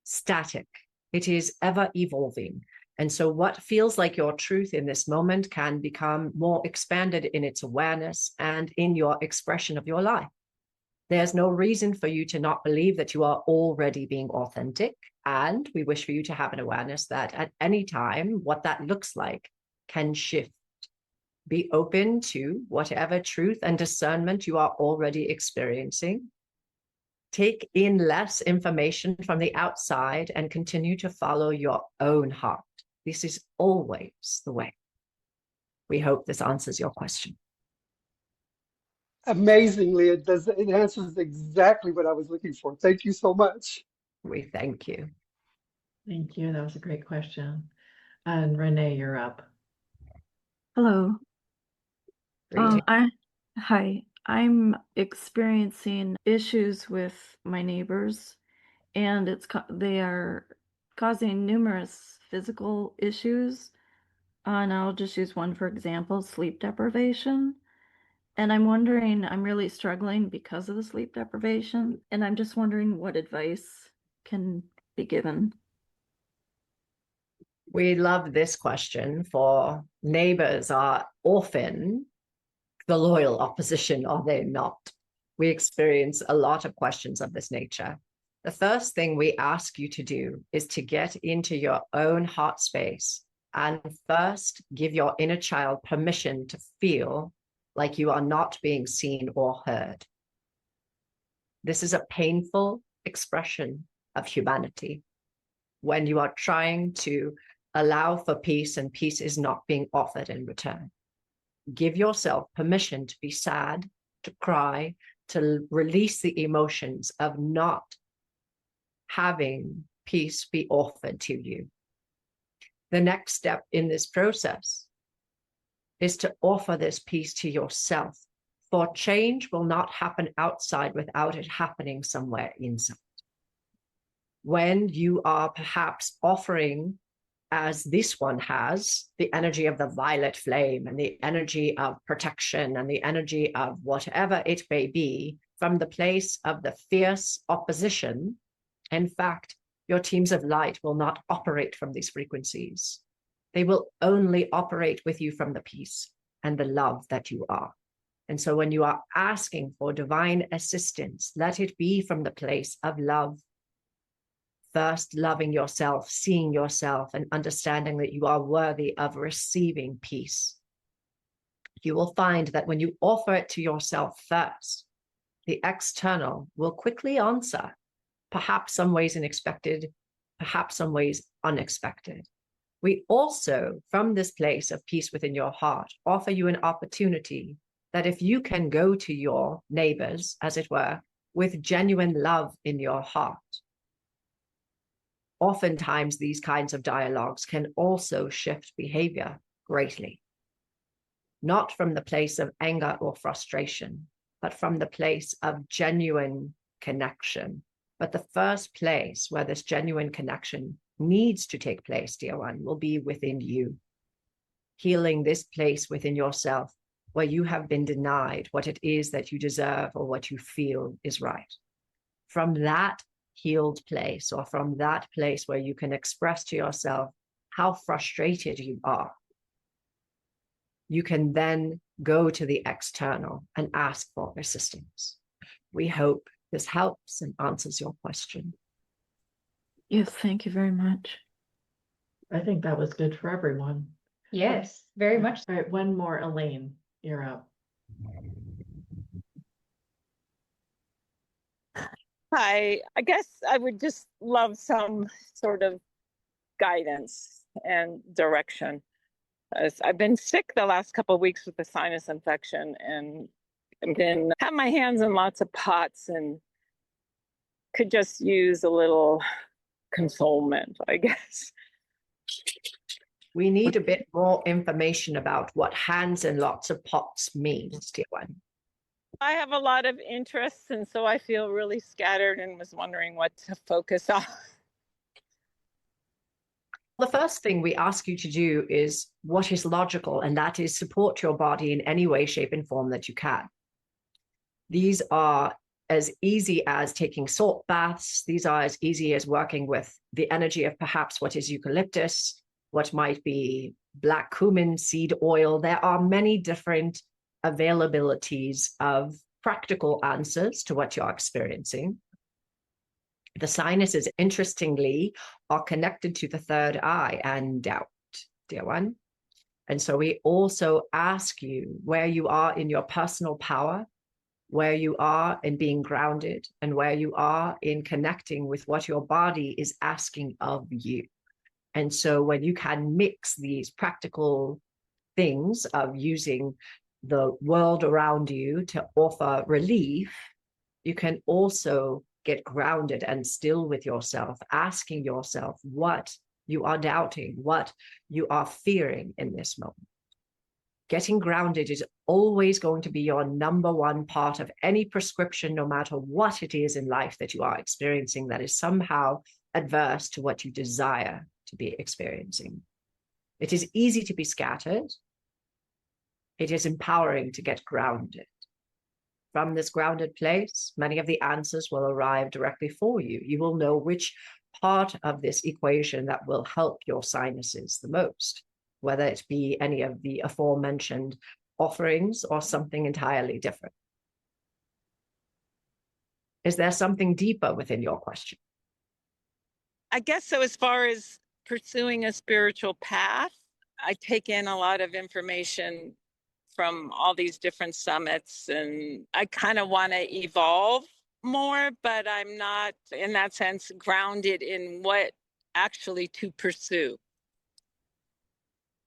static. It is ever evolving. And so what feels like your truth in this moment can become more expanded in its awareness and in your expression of your life. There's no reason for you to not believe that you are already being authentic. And we wish for you to have an awareness that at any time, what that looks like can shift. Be open to whatever truth and discernment you are already experiencing. Take in less information from the outside and continue to follow your own heart. This is always the way. We hope this answers your question.
Amazingly, it does. It answers exactly what I was looking for. Thank you so much.
We thank you.
Thank you. That was a great question. And Renee, you're up.
Hello. Hi. I'm experiencing issues with my neighbors, and they are causing numerous physical issues. And I'll just use one for example, sleep deprivation. And I'm wondering, I'm really struggling because of the sleep deprivation, and I'm just wondering what advice can be given.
We love this question, for neighbors are often the loyal opposition, are they not? We experience a lot of questions of this nature. The first thing we ask you to do is to get into your own heart space and first give your inner child permission to feel like you are not being seen or heard. This is a painful expression of humanity when you are trying to allow for peace and peace is not being offered in return. Give yourself permission to be sad, to cry, to release the emotions of not having peace be offered to you. The next step in this process is to offer this peace to yourself, for change will not happen outside without it happening somewhere inside. When you are perhaps offering, as this one has, the energy of the violet flame and the energy of protection and the energy of whatever it may be, from the place of the fierce opposition, in fact, your teams of light will not operate from these frequencies. They will only operate with you from the peace and the love that you are. And so when you are asking for divine assistance, let it be from the place of love. First, loving yourself, seeing yourself, and understanding that you are worthy of receiving peace. You will find that when you offer it to yourself first, the external will quickly answer, perhaps some ways unexpected, perhaps some ways unexpected. We also, from this place of peace within your heart, offer you an opportunity that if you can go to your neighbors, as it were, with genuine love in your heart, oftentimes these kinds of dialogues can also shift behavior greatly. Not from the place of anger or frustration, but from the place of genuine connection. But the first place where this genuine connection needs to take place, dear one, will be within you. Healing this place within yourself where you have been denied what it is that you deserve or what you feel is right. From that healed place, or from that place where you can express to yourself how frustrated you are, you can then go to the external and ask for assistance. We hope this helps and answers your question.
Yes, thank you very much.
I think that was good for everyone.
Yes, very much.
All right, one more, Elaine, you're up.
Hi, I guess I would just love some sort of guidance and direction. As I've been sick the last couple of weeks with a sinus infection, and I've been have my hands in lots of pots and could just use a little consolement, I guess.
We need a bit more information about what hands in lots of pots means, dear one.
I have a lot of interests, and so I feel really scattered and was wondering what to focus on.
The first thing we ask you to do is what is logical, and that is support your body in any way, shape, and form that you can. These are as easy as taking salt baths. These are as easy as working with the energy of perhaps what is eucalyptus, what might be black cumin seed oil. There are many different availabilities of practical answers to what you're experiencing. The sinuses, interestingly, are connected to the third eye and doubt, dear one. And so we also ask you where you are in your personal power, where you are in being grounded, and where you are in connecting with what your body is asking of you. And so when you can mix these practical things of using the world around you to offer relief, you can also get grounded and still with yourself, asking yourself what you are doubting, what you are fearing in this moment. Getting grounded is always going to be your number one part of any prescription, no matter what it is in life that you are experiencing that is somehow adverse to what you desire to be experiencing. It is easy to be scattered. It is empowering to get grounded. From this grounded place, many of the answers will arrive directly for you. You will know which part of this equation that will help your sinuses the most, whether it be any of the aforementioned offerings or something entirely different. Is there something deeper within your question?
I guess so. As far as pursuing a spiritual path, I take in a lot of information from all these different summits, and I kind of want to evolve more, but I'm not, in that sense, grounded in what actually to pursue.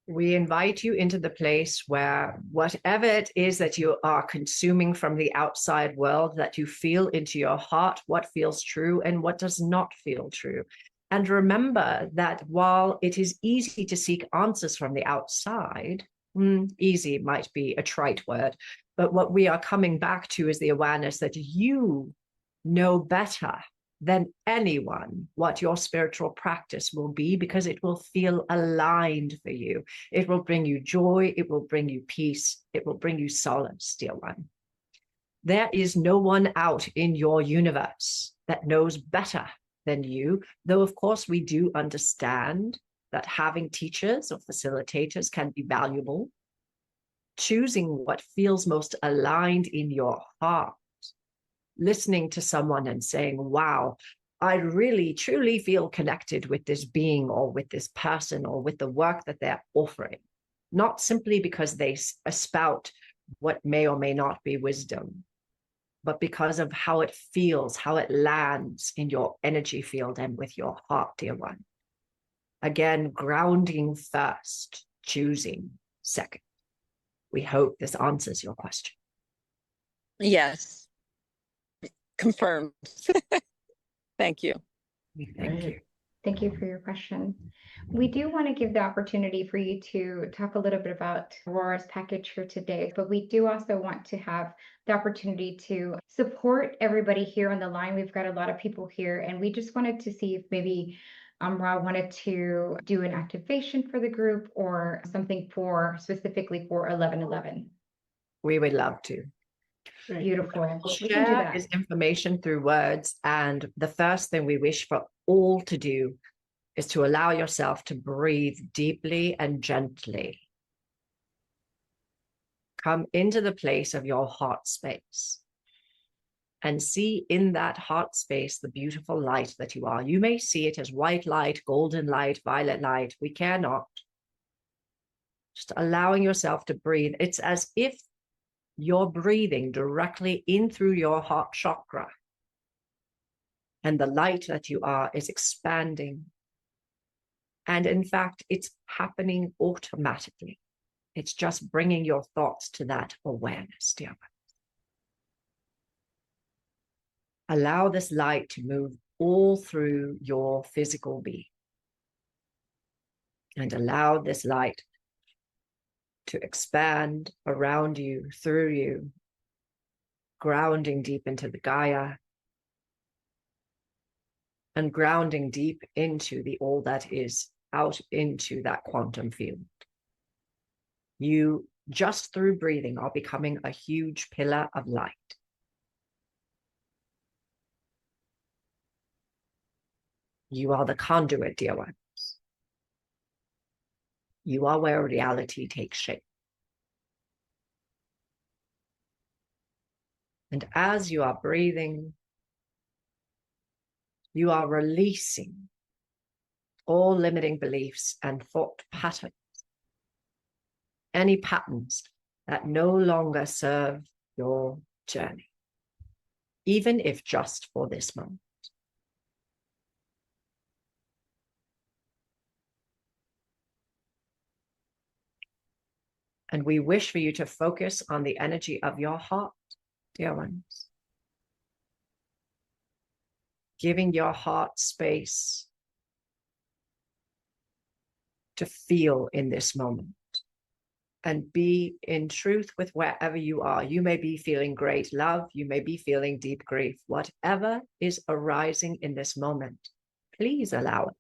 We invite you into the place where whatever it is that you are consuming from the outside world, that you feel into your heart what feels true and what does not feel true. And remember that while it is easy to seek answers from the outside, easy might be a trite word, but what we are coming back to is the awareness that you know better than anyone what your spiritual practice will be, because it will feel aligned for you. It will bring you joy. It will bring you peace. It will bring you solace, dear one. There is no one out in your universe that knows better than you, though of course we do understand that having teachers or facilitators can be valuable. Choosing what feels most aligned in your heart, listening to someone and saying, wow, I really truly feel connected with this being or with this person or with the work that they're offering, not simply because they spout what may or may not be wisdom, but because of how it feels, how it lands in your energy field and with your heart, dear one. Again, grounding first, choosing second. We hope this answers your question.
Yes. Confirmed. Thank you.
Thank you.
Thank you for your question. We do want to give the opportunity for you to talk a little bit about Aurora's package for today, but we do also want to have the opportunity to support everybody here on the line. We've got a lot of people here, and we just wanted to see if maybe Umrah wanted to do an activation for the group or something specifically for 1111.
We would love to.
Beautiful. We can do
Share
that.
is information through words, and the first thing we wish for all to do is to allow yourself to breathe deeply and gently. Come into the place of your heart space and see in that heart space the beautiful light that you are. You may see it as white light, golden light, violet light. We care not. Just allowing yourself to breathe. It's as if you're breathing directly in through your heart chakra. And the light that you are is expanding. And in fact, it's happening automatically. It's just bringing your thoughts to that awareness, dear one. Allow this light to move all through your physical being. And allow this light to expand around you, through you, grounding deep into the Gaia, and grounding deep into the all that is, out into that quantum field. You, just through breathing, are becoming a huge pillar of light. You are the conduit, dear ones. You are where reality takes shape. And as you are breathing, you are releasing all limiting beliefs and thought patterns, any patterns that no longer serve your journey, even if just for this moment. And we wish for you to focus on the energy of your heart, dear ones. Giving your heart space to feel in this moment and be in truth with wherever you are. You may be feeling great love. You may be feeling deep grief. Whatever is arising in this moment, please allow it.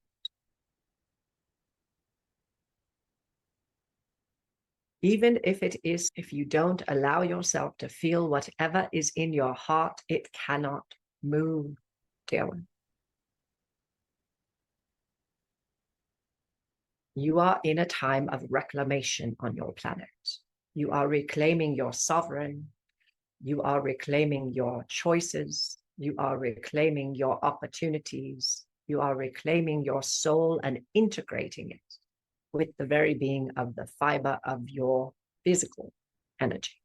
Even if it is, if you don't allow yourself to feel whatever is in your heart, it cannot move, dear one. You are in a time of reclamation on your planet. You are reclaiming your sovereign. You are reclaiming your choices. You are reclaiming your opportunities. You are reclaiming your soul and integrating it with the very being of the fiber of your physical energy.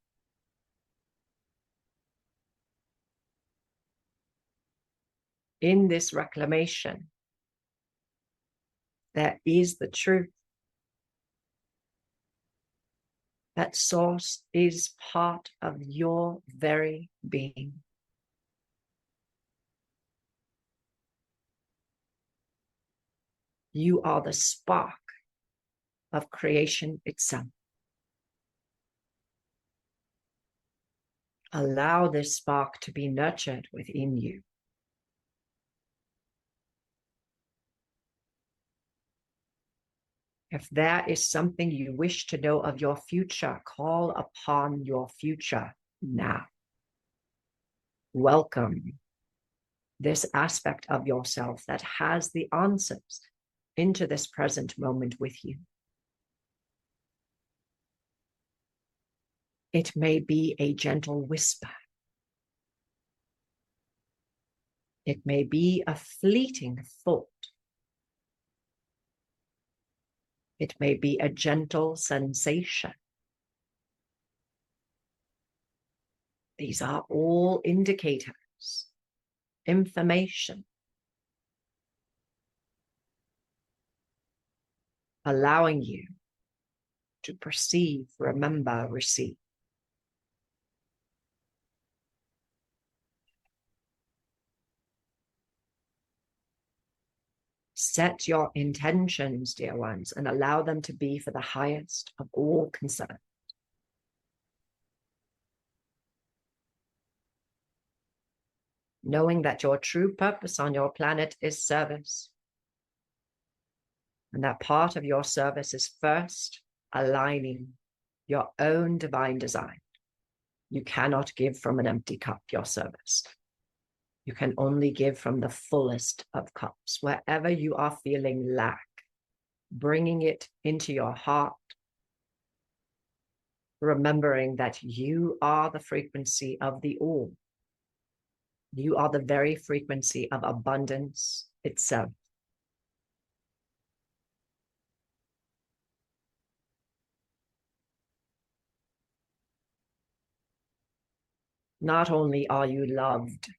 In this reclamation, there is the truth. That source is part of your very being. You are the spark of creation itself. Allow this spark to be nurtured within you. If there is something you wish to know of your future, call upon your future now. Welcome this aspect of yourself that has the answers into this present moment with you. It may be a gentle whisper. It may be a fleeting thought. It may be a gentle sensation. These are all indicators, information, allowing you to perceive, remember, receive. Set your intentions, dear ones, and allow them to be for the highest of all concern. Knowing that your true purpose on your planet is service. And that part of your service is first aligning your own divine design. You cannot give from an empty cup your service. You can only give from the fullest of cups. Wherever you are feeling lack, bringing it into your heart, remembering that you are the frequency of the all. You are the very frequency of abundance itself. Not only are you loved,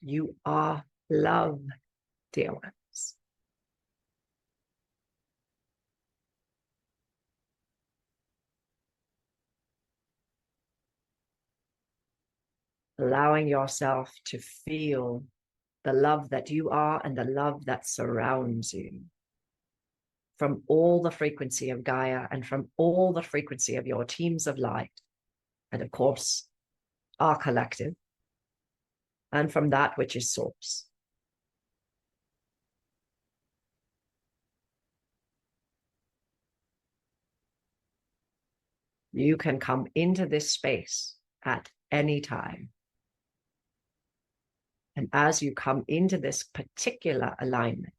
you are love, dear ones. Allowing yourself to feel the love that you are and the love that surrounds you. From all the frequency of Gaia and from all the frequency of your teams of light. And of course, our collective. And from that which is source. You can come into this space at any time. And as you come into this particular alignment,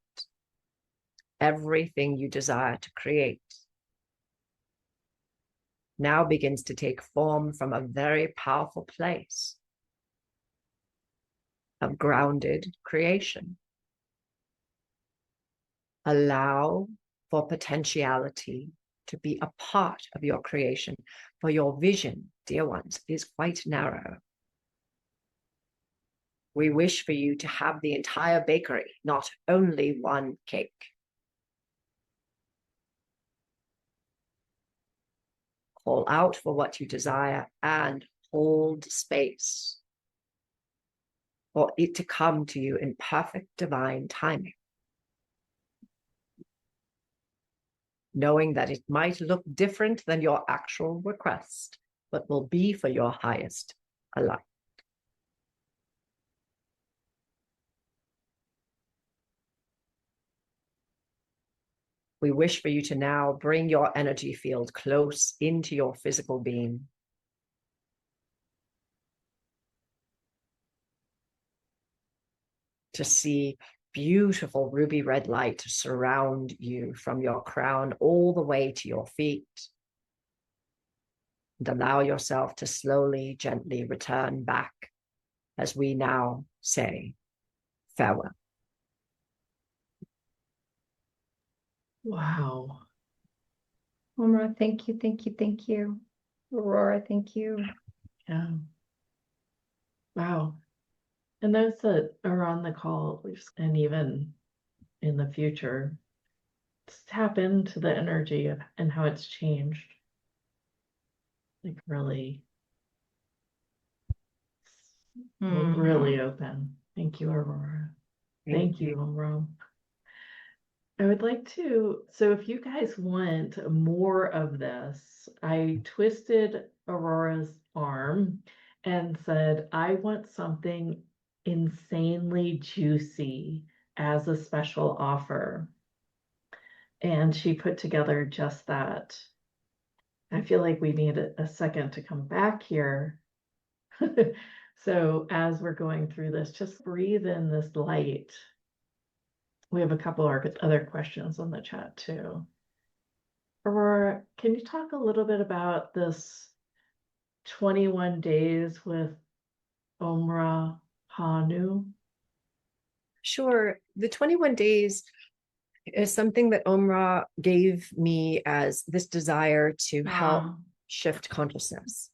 everything you desire to create now begins to take form from a very powerful place of grounded creation. Allow for potentiality to be a part of your creation, for your vision, dear ones, is quite narrow. We wish for you to have the entire bakery, not only one cake. Call out for what you desire and hold space for it to come to you in perfect divine timing. knowing that it might look different than your actual request, but will be for your highest alignment. We wish for you to now bring your energy field close into your physical being. To see beautiful ruby red light surround you from your crown all the way to your feet. And allow yourself to slowly, gently return back as we now say farewell.
Wow.
Umrah, thank you, thank you, thank you. Aurora, thank you.
Yeah. Wow. And those that are on the call, and even in the future, just tap into the energy of, and how it's changed. Like really, really open. Thank you, Aurora. Thank you, Umrah. I would like to, so if you guys want more of this, I twisted Aurora's arm and said, I want something insanely juicy as a special offer. And she put together just that. I feel like we need a second to come back here. So as we're going through this, just breathe in this light. We have a couple of other questions on the chat too. Aurora, can you talk a little bit about this 21 days with Umrah Hanu?
Sure. The 21 days is something that Umrah gave me as this desire to help shift consciousness,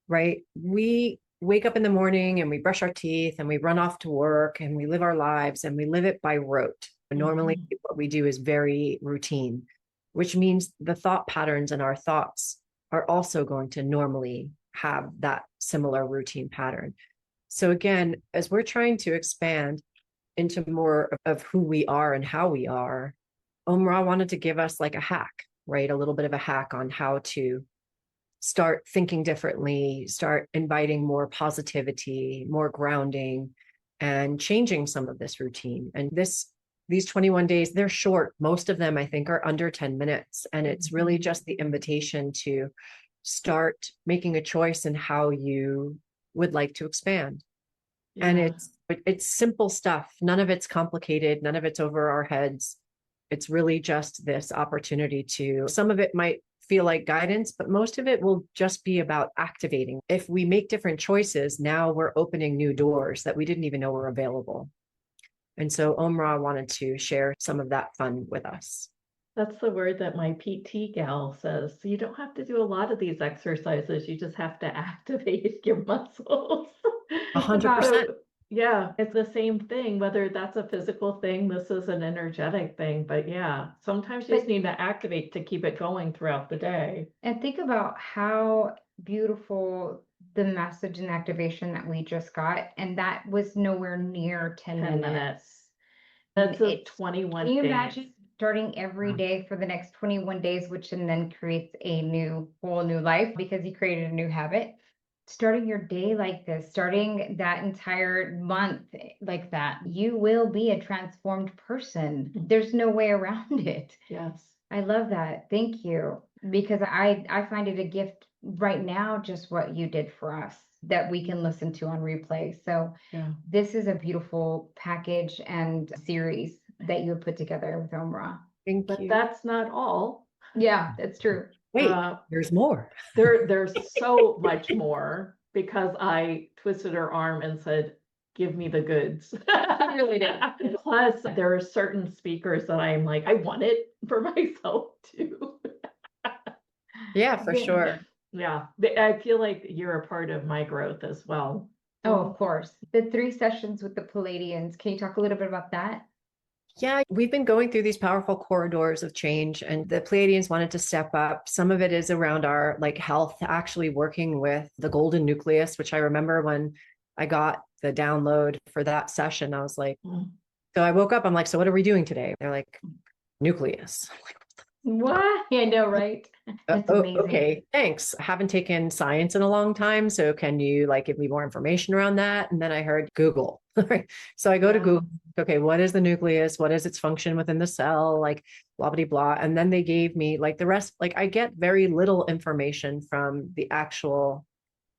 right? We wake up in the morning and we brush our teeth and we run off to work and we live our lives and we live it by rote. Normally what we do is very routine, which means the thought patterns in our thoughts are also going to normally have that similar routine pattern. So again, as we're trying to expand into more of who we are and how we are, Umrah wanted to give us like a hack, right? A little bit of a hack on how to start thinking differently, start inviting more positivity, more grounding, and changing some of this routine. And these 21 days, they're short. Most of them, I think, are under 10 minutes. And it's really just the invitation to start making a choice in how you would like to expand. Yeah. And it's simple stuff. None of it's complicated. None of it's over our heads. It's really just this opportunity to, some of it might feel like guidance, but most of it will just be about activating. If we make different choices, now we're opening new doors that we didn't even know were available. And so Umrah wanted to share some of that fun with us.
That's the word that my PT gal says. So you don't have to do a lot of these exercises. You just have to activate your muscles.
100%.
Yeah, it's the same thing, whether that's a physical thing, this is an energetic thing, but yeah, sometimes you just need to activate to keep it going throughout the day.
And think about how beautiful the message and activation that we just got, and that was nowhere near 10 minutes.
That's a 21 days.
Can you imagine starting every day for the next 21 days, which then creates a whole new life because you created a new habit? Starting your day like this, starting that entire month like that, you will be a transformed person. There's no way around it.
Yes.
I love that. Thank you. Because I find it a gift right now, just what you did for us that we can listen to on replay. So yeah, this is a beautiful package and series that you have put together with Umrah.
Thank
you. But
you.
that's not all.
Yeah, that's true.
Wait, there's more.
There's so much more because I twisted her arm and said, give me the goods.
I really did.
Plus, there are certain speakers that I'm like, I want it for myself too.
Yeah, for sure.
Yeah, I feel like you're a part of my growth as well.
Oh, of course. The 3 sessions with the Palladians. Can you talk a little bit about that?
Yeah, we've been going through these powerful corridors of change, and the Pleiadians wanted to step up. Some of it is around our health, actually working with the golden nucleus, which I remember when I got the download for that session, I was like, so I woke up, I'm like, so what are we doing today? They're like, nucleus. I'm like,
What? I know, right?
That's amazing.
Okay, thanks. I haven't taken science in a long time. So can you like give me more information around that? And then I heard Google. So I go to
Yeah.
Google. Okay, what is the nucleus? What is its function within the cell? Like blah, blah, blah. And then they gave me like the rest, like I get very little information from the actual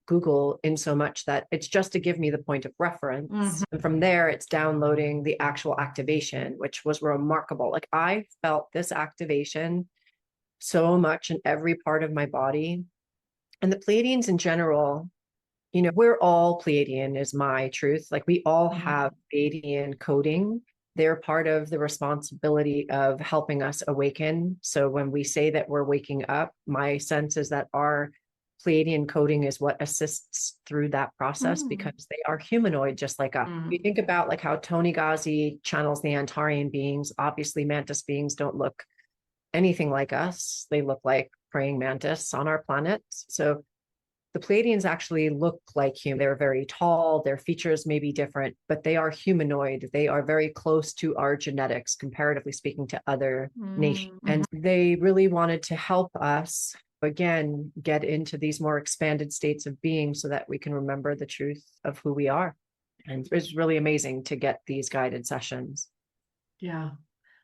Google in so much that it's just to give me the point of reference.
Mhm.
And from there, it's downloading the actual activation, which was remarkable. Like I felt this activation so much in every part of my body. And the Pleiadians in general, you know, we're all Pleiadian is my truth. Like we all have Pleiadian coding. They're part of the responsibility of helping us awaken. So when we say that we're waking up, my sense is that our Pleiadian coding is what assists through that process because they are humanoid just like us. You think about like how Tony Ghazi channels the Antarian beings. Obviously, mantis beings don't look anything like us. They look like praying mantis on our planet. So the Pleiadians actually look like human. They're very tall. Their features may be different, but they are humanoid. They are very close to our genetics, comparatively speaking to other nations. And they really wanted to help us, again, get into these more expanded states of being so that we can remember the truth of who we are. And it's really amazing to get these guided sessions.
Yeah.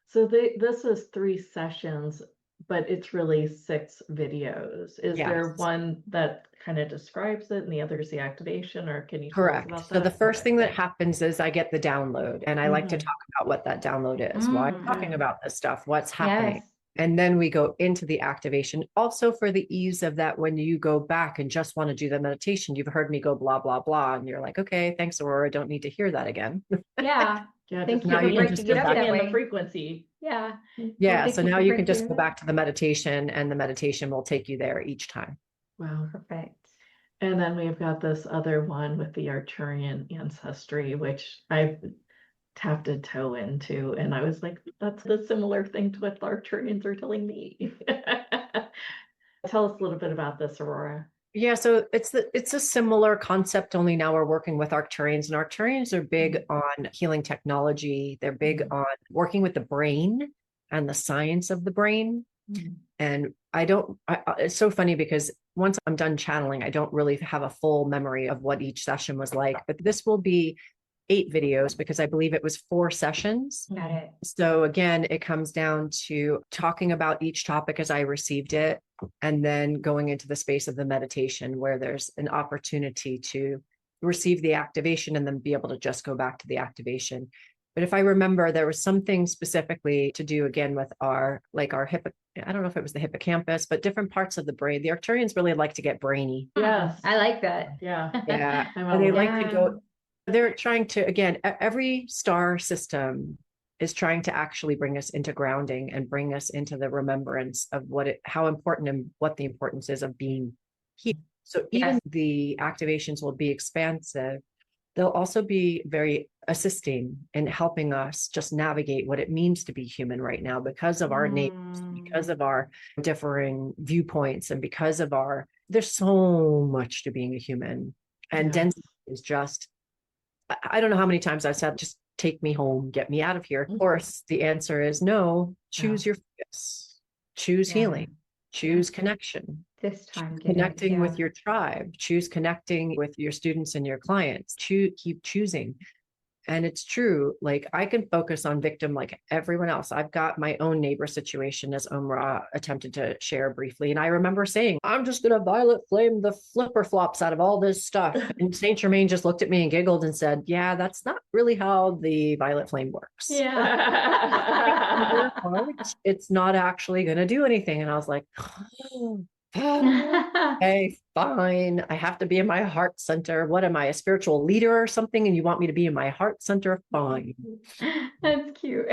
So this is 3 sessions, but it's really 6 videos. Is there one that kind of describes it and the other is the activation, or can you tell us
Correct.
about
So the
that?
first thing that happens is I get the download, and I like to talk about what that download is. Why I'm talking about this stuff, what's happening.
Yes.
And then we go into the activation. Also for the ease of that, when you go back and just want to do the meditation, you've heard me go blah, blah, blah. And you're like, okay, thanks, Aurora. Don't need to hear that again.
Yeah.
Yeah,
Thank
just
you
for
getting
breaking it up
getting
that
in
way.
the frequency.
Yeah.
Yeah.
thank
So
you
now
for
you can
breaking
just
it
go
up.
back to the meditation, and the meditation will take you there each time.
Wow.
Perfect.
And then we've got this other one with the Arcturian ancestry, which I've tapped a toe into, and I was like, that's a similar thing to what the Arcturians are telling me. Tell us a little bit about this, Aurora.
Yeah, so it's a similar concept, only now we're working with Arcturians, and Arcturians are big on healing technology. They're big on working with the brain and the science of the brain. And it's so funny because once I'm done channeling, I don't really have a full memory of what each session was like, but this will be 8 videos because I believe it was 4 sessions.
Got it.
So again, it comes down to talking about each topic as I received it, and then going into the space of the meditation where there's an opportunity to receive the activation and then be able to just go back to the activation. But if I remember, there was something specifically to do again with our I don't know if it was the hippocampus, but different parts of the brain. The Arcturians really like to get brainy.
Yes.
I like that.
Yeah.
Yeah.
I'm
And they
all-
like to go, they're trying to, again, every star system is trying to actually bring us into grounding and bring us into the remembrance of how important and what the importance is of being here. So even the activations will be expansive. They'll also be very assisting in helping us just navigate what it means to be human right now because of our names, because of our differing viewpoints, and because of there's so much to being a human. And density is just, I don't know how many times I've said, just take me home, get me out of here. Of course, the answer is no, choose your focus, choose healing, choose connection.
This time,
Connecting with your tribe, choose connecting with your students and your clients, keep choosing. And it's true, like I can focus on victim like everyone else. I've got my own neighbor situation, as Umrah attempted to share briefly. And I remember saying, I'm just going to violet flame the flipper flops out of all this stuff. And Saint Germain just looked at me and giggled and said, yeah, that's not really how the violet flame works.
Yeah.
It's not actually going to do anything. And I was like, okay, fine. I have to be in my heart center. What am I, a spiritual leader or something? And you want me to be in my heart center? Fine.
That's cute.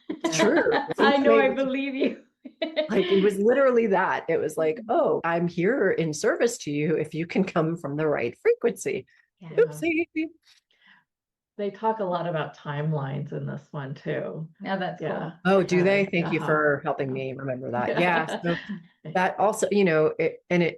It's true.
I know, I believe you.
Like it was literally that. It was like, oh, I'm here in service to you if you can come from the right frequency. Oopsie.
They talk a lot about timelines in this one too.
Now that's cool.
Oh, do they? Thank you for helping me remember that. Yeah. So that also, and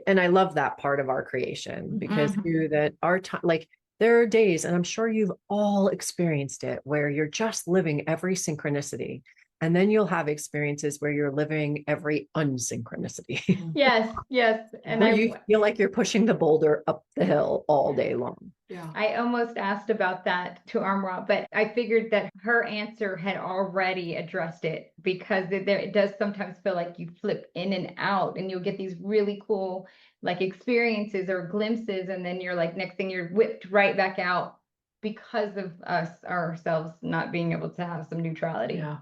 I love that part of our creation because that our time, like there are days, and I'm sure you've all experienced it, where you're just living every synchronicity. And then you'll have experiences where you're living every unsynchronicity.
Yes, yes. And
Where you feel like you're pushing the boulder up the hill all day long.
Yeah.
I almost asked about that to Umrah, but I figured that her answer had already addressed it, because it does sometimes feel like you flip in and out, and you'll get these really cool like experiences or glimpses, and then you're like, next thing you're whipped right back out because of us ourselves not being able to have some neutrality.
Yeah.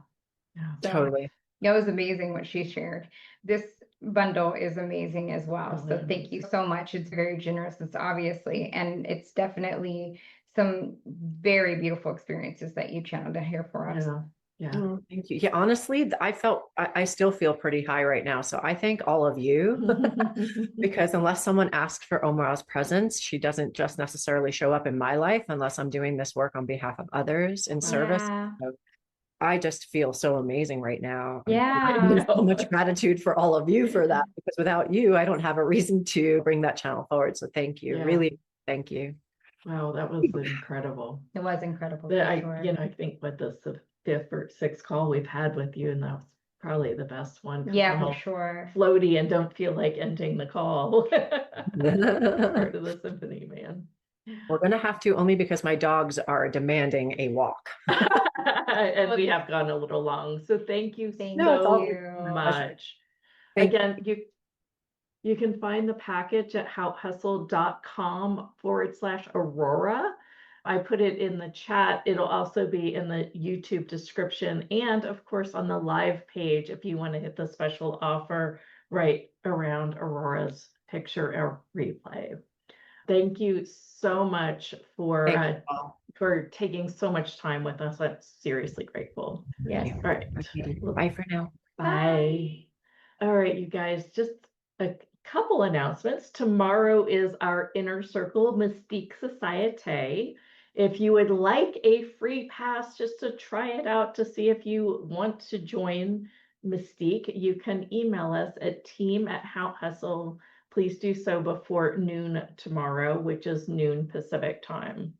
Yeah.
So
Totally.
it was amazing what she shared. This bundle is amazing as well.
Oh,
So
yeah.
thank you so much. It's very generous. It's obviously, and it's definitely some very beautiful experiences that you channeled in here for us.
Yeah. Yeah.
Oh, thank you. Yeah, honestly, I still feel pretty high right now. So I thank all of you because unless someone asked for Umrah's presence, she doesn't just necessarily show up in my life unless I'm doing this work on behalf of others in service.
Yeah.
So I just feel so amazing right now.
Yeah.
There's so much gratitude for all of you for that, because without you, I don't have a reason to bring that channel forward. So thank you.
Yeah.
Really, thank you.
Wow, that was incredible.
It was incredible.
That
for sure.
I think with this the fifth or sixth call we've had with you, and that was probably the best one. 'Cause
Yeah,
I'm
for
all
sure.
floaty and don't feel like ending the call. Part of the symphony, man.
We're going to have to, only because my dogs are demanding a walk.
And we have gone a little long. So thank you
Thank
so
you.
much.
Thank
Again, you can find the package at houtehustle.com/Aurora. I put it in the chat. It'll also be in the YouTube description, and of course on the live page if you want to hit the special offer right around Aurora's picture or replay. Thank you so much for taking so much time with us. I'm seriously grateful.
Yes.
All right.
Bye for now.
Bye. All right, you guys, just a couple announcements. Tomorrow is our Inner Circle Mystique Society. If you would like a free pass just to try it out to see if you want to join Mystique, you can email us at team@HouteHustle. Please do so before noon tomorrow, which is noon Pacific time.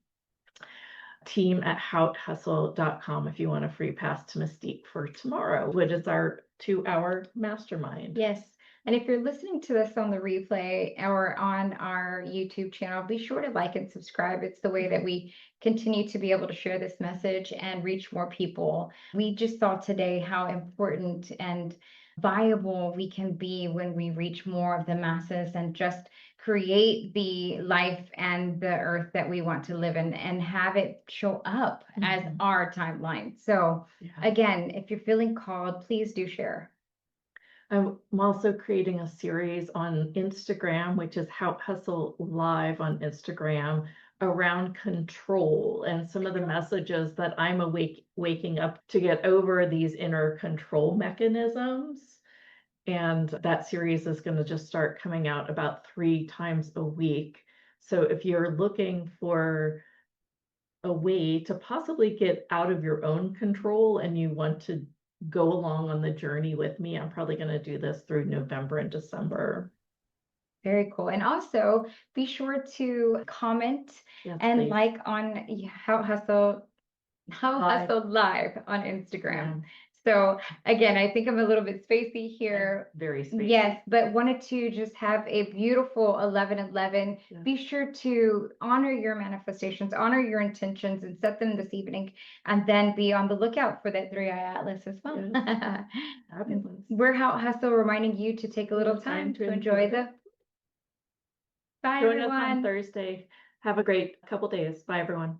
Team@houtehustle.com if you want a free pass to Mystique for tomorrow, which is our 2-hour mastermind.
Yes. And if you're listening to this on the replay or on our YouTube channel, be sure to like and subscribe. It's the way that we continue to be able to share this message and reach more people. We just saw today how important and viable we can be when we reach more of the masses and just create the life and the earth that we want to live in and have it show up as our timeline. So again, if you're feeling called, please do share.
I'm also creating a series on Instagram, which is Haute Hustle Live on Instagram, around control and some of the messages that I'm waking up to get over these inner control mechanisms. And that series is going to just start coming out about 3 times a week. So if you're looking for a way to possibly get out of your own control and you want to go along on the journey with me, I'm probably going to do this through November and December.
Very cool. And also be sure to comment and
please.
like on Haute Hustle Live on Instagram. So again, I think I'm a little bit spacey here.
Very spacey.
Yes, but wanted to just have a beautiful 11/11.
Yeah.
Be sure to honor your manifestations, honor your intentions, and set them this evening. And then be on the lookout for that 3-eye atlas as well.
Fabulous.
We're Haute Hustle reminding you to take a little time to enjoy the. Bye,
Join us on
everyone.
Thursday. Have a great couple days. Bye, everyone.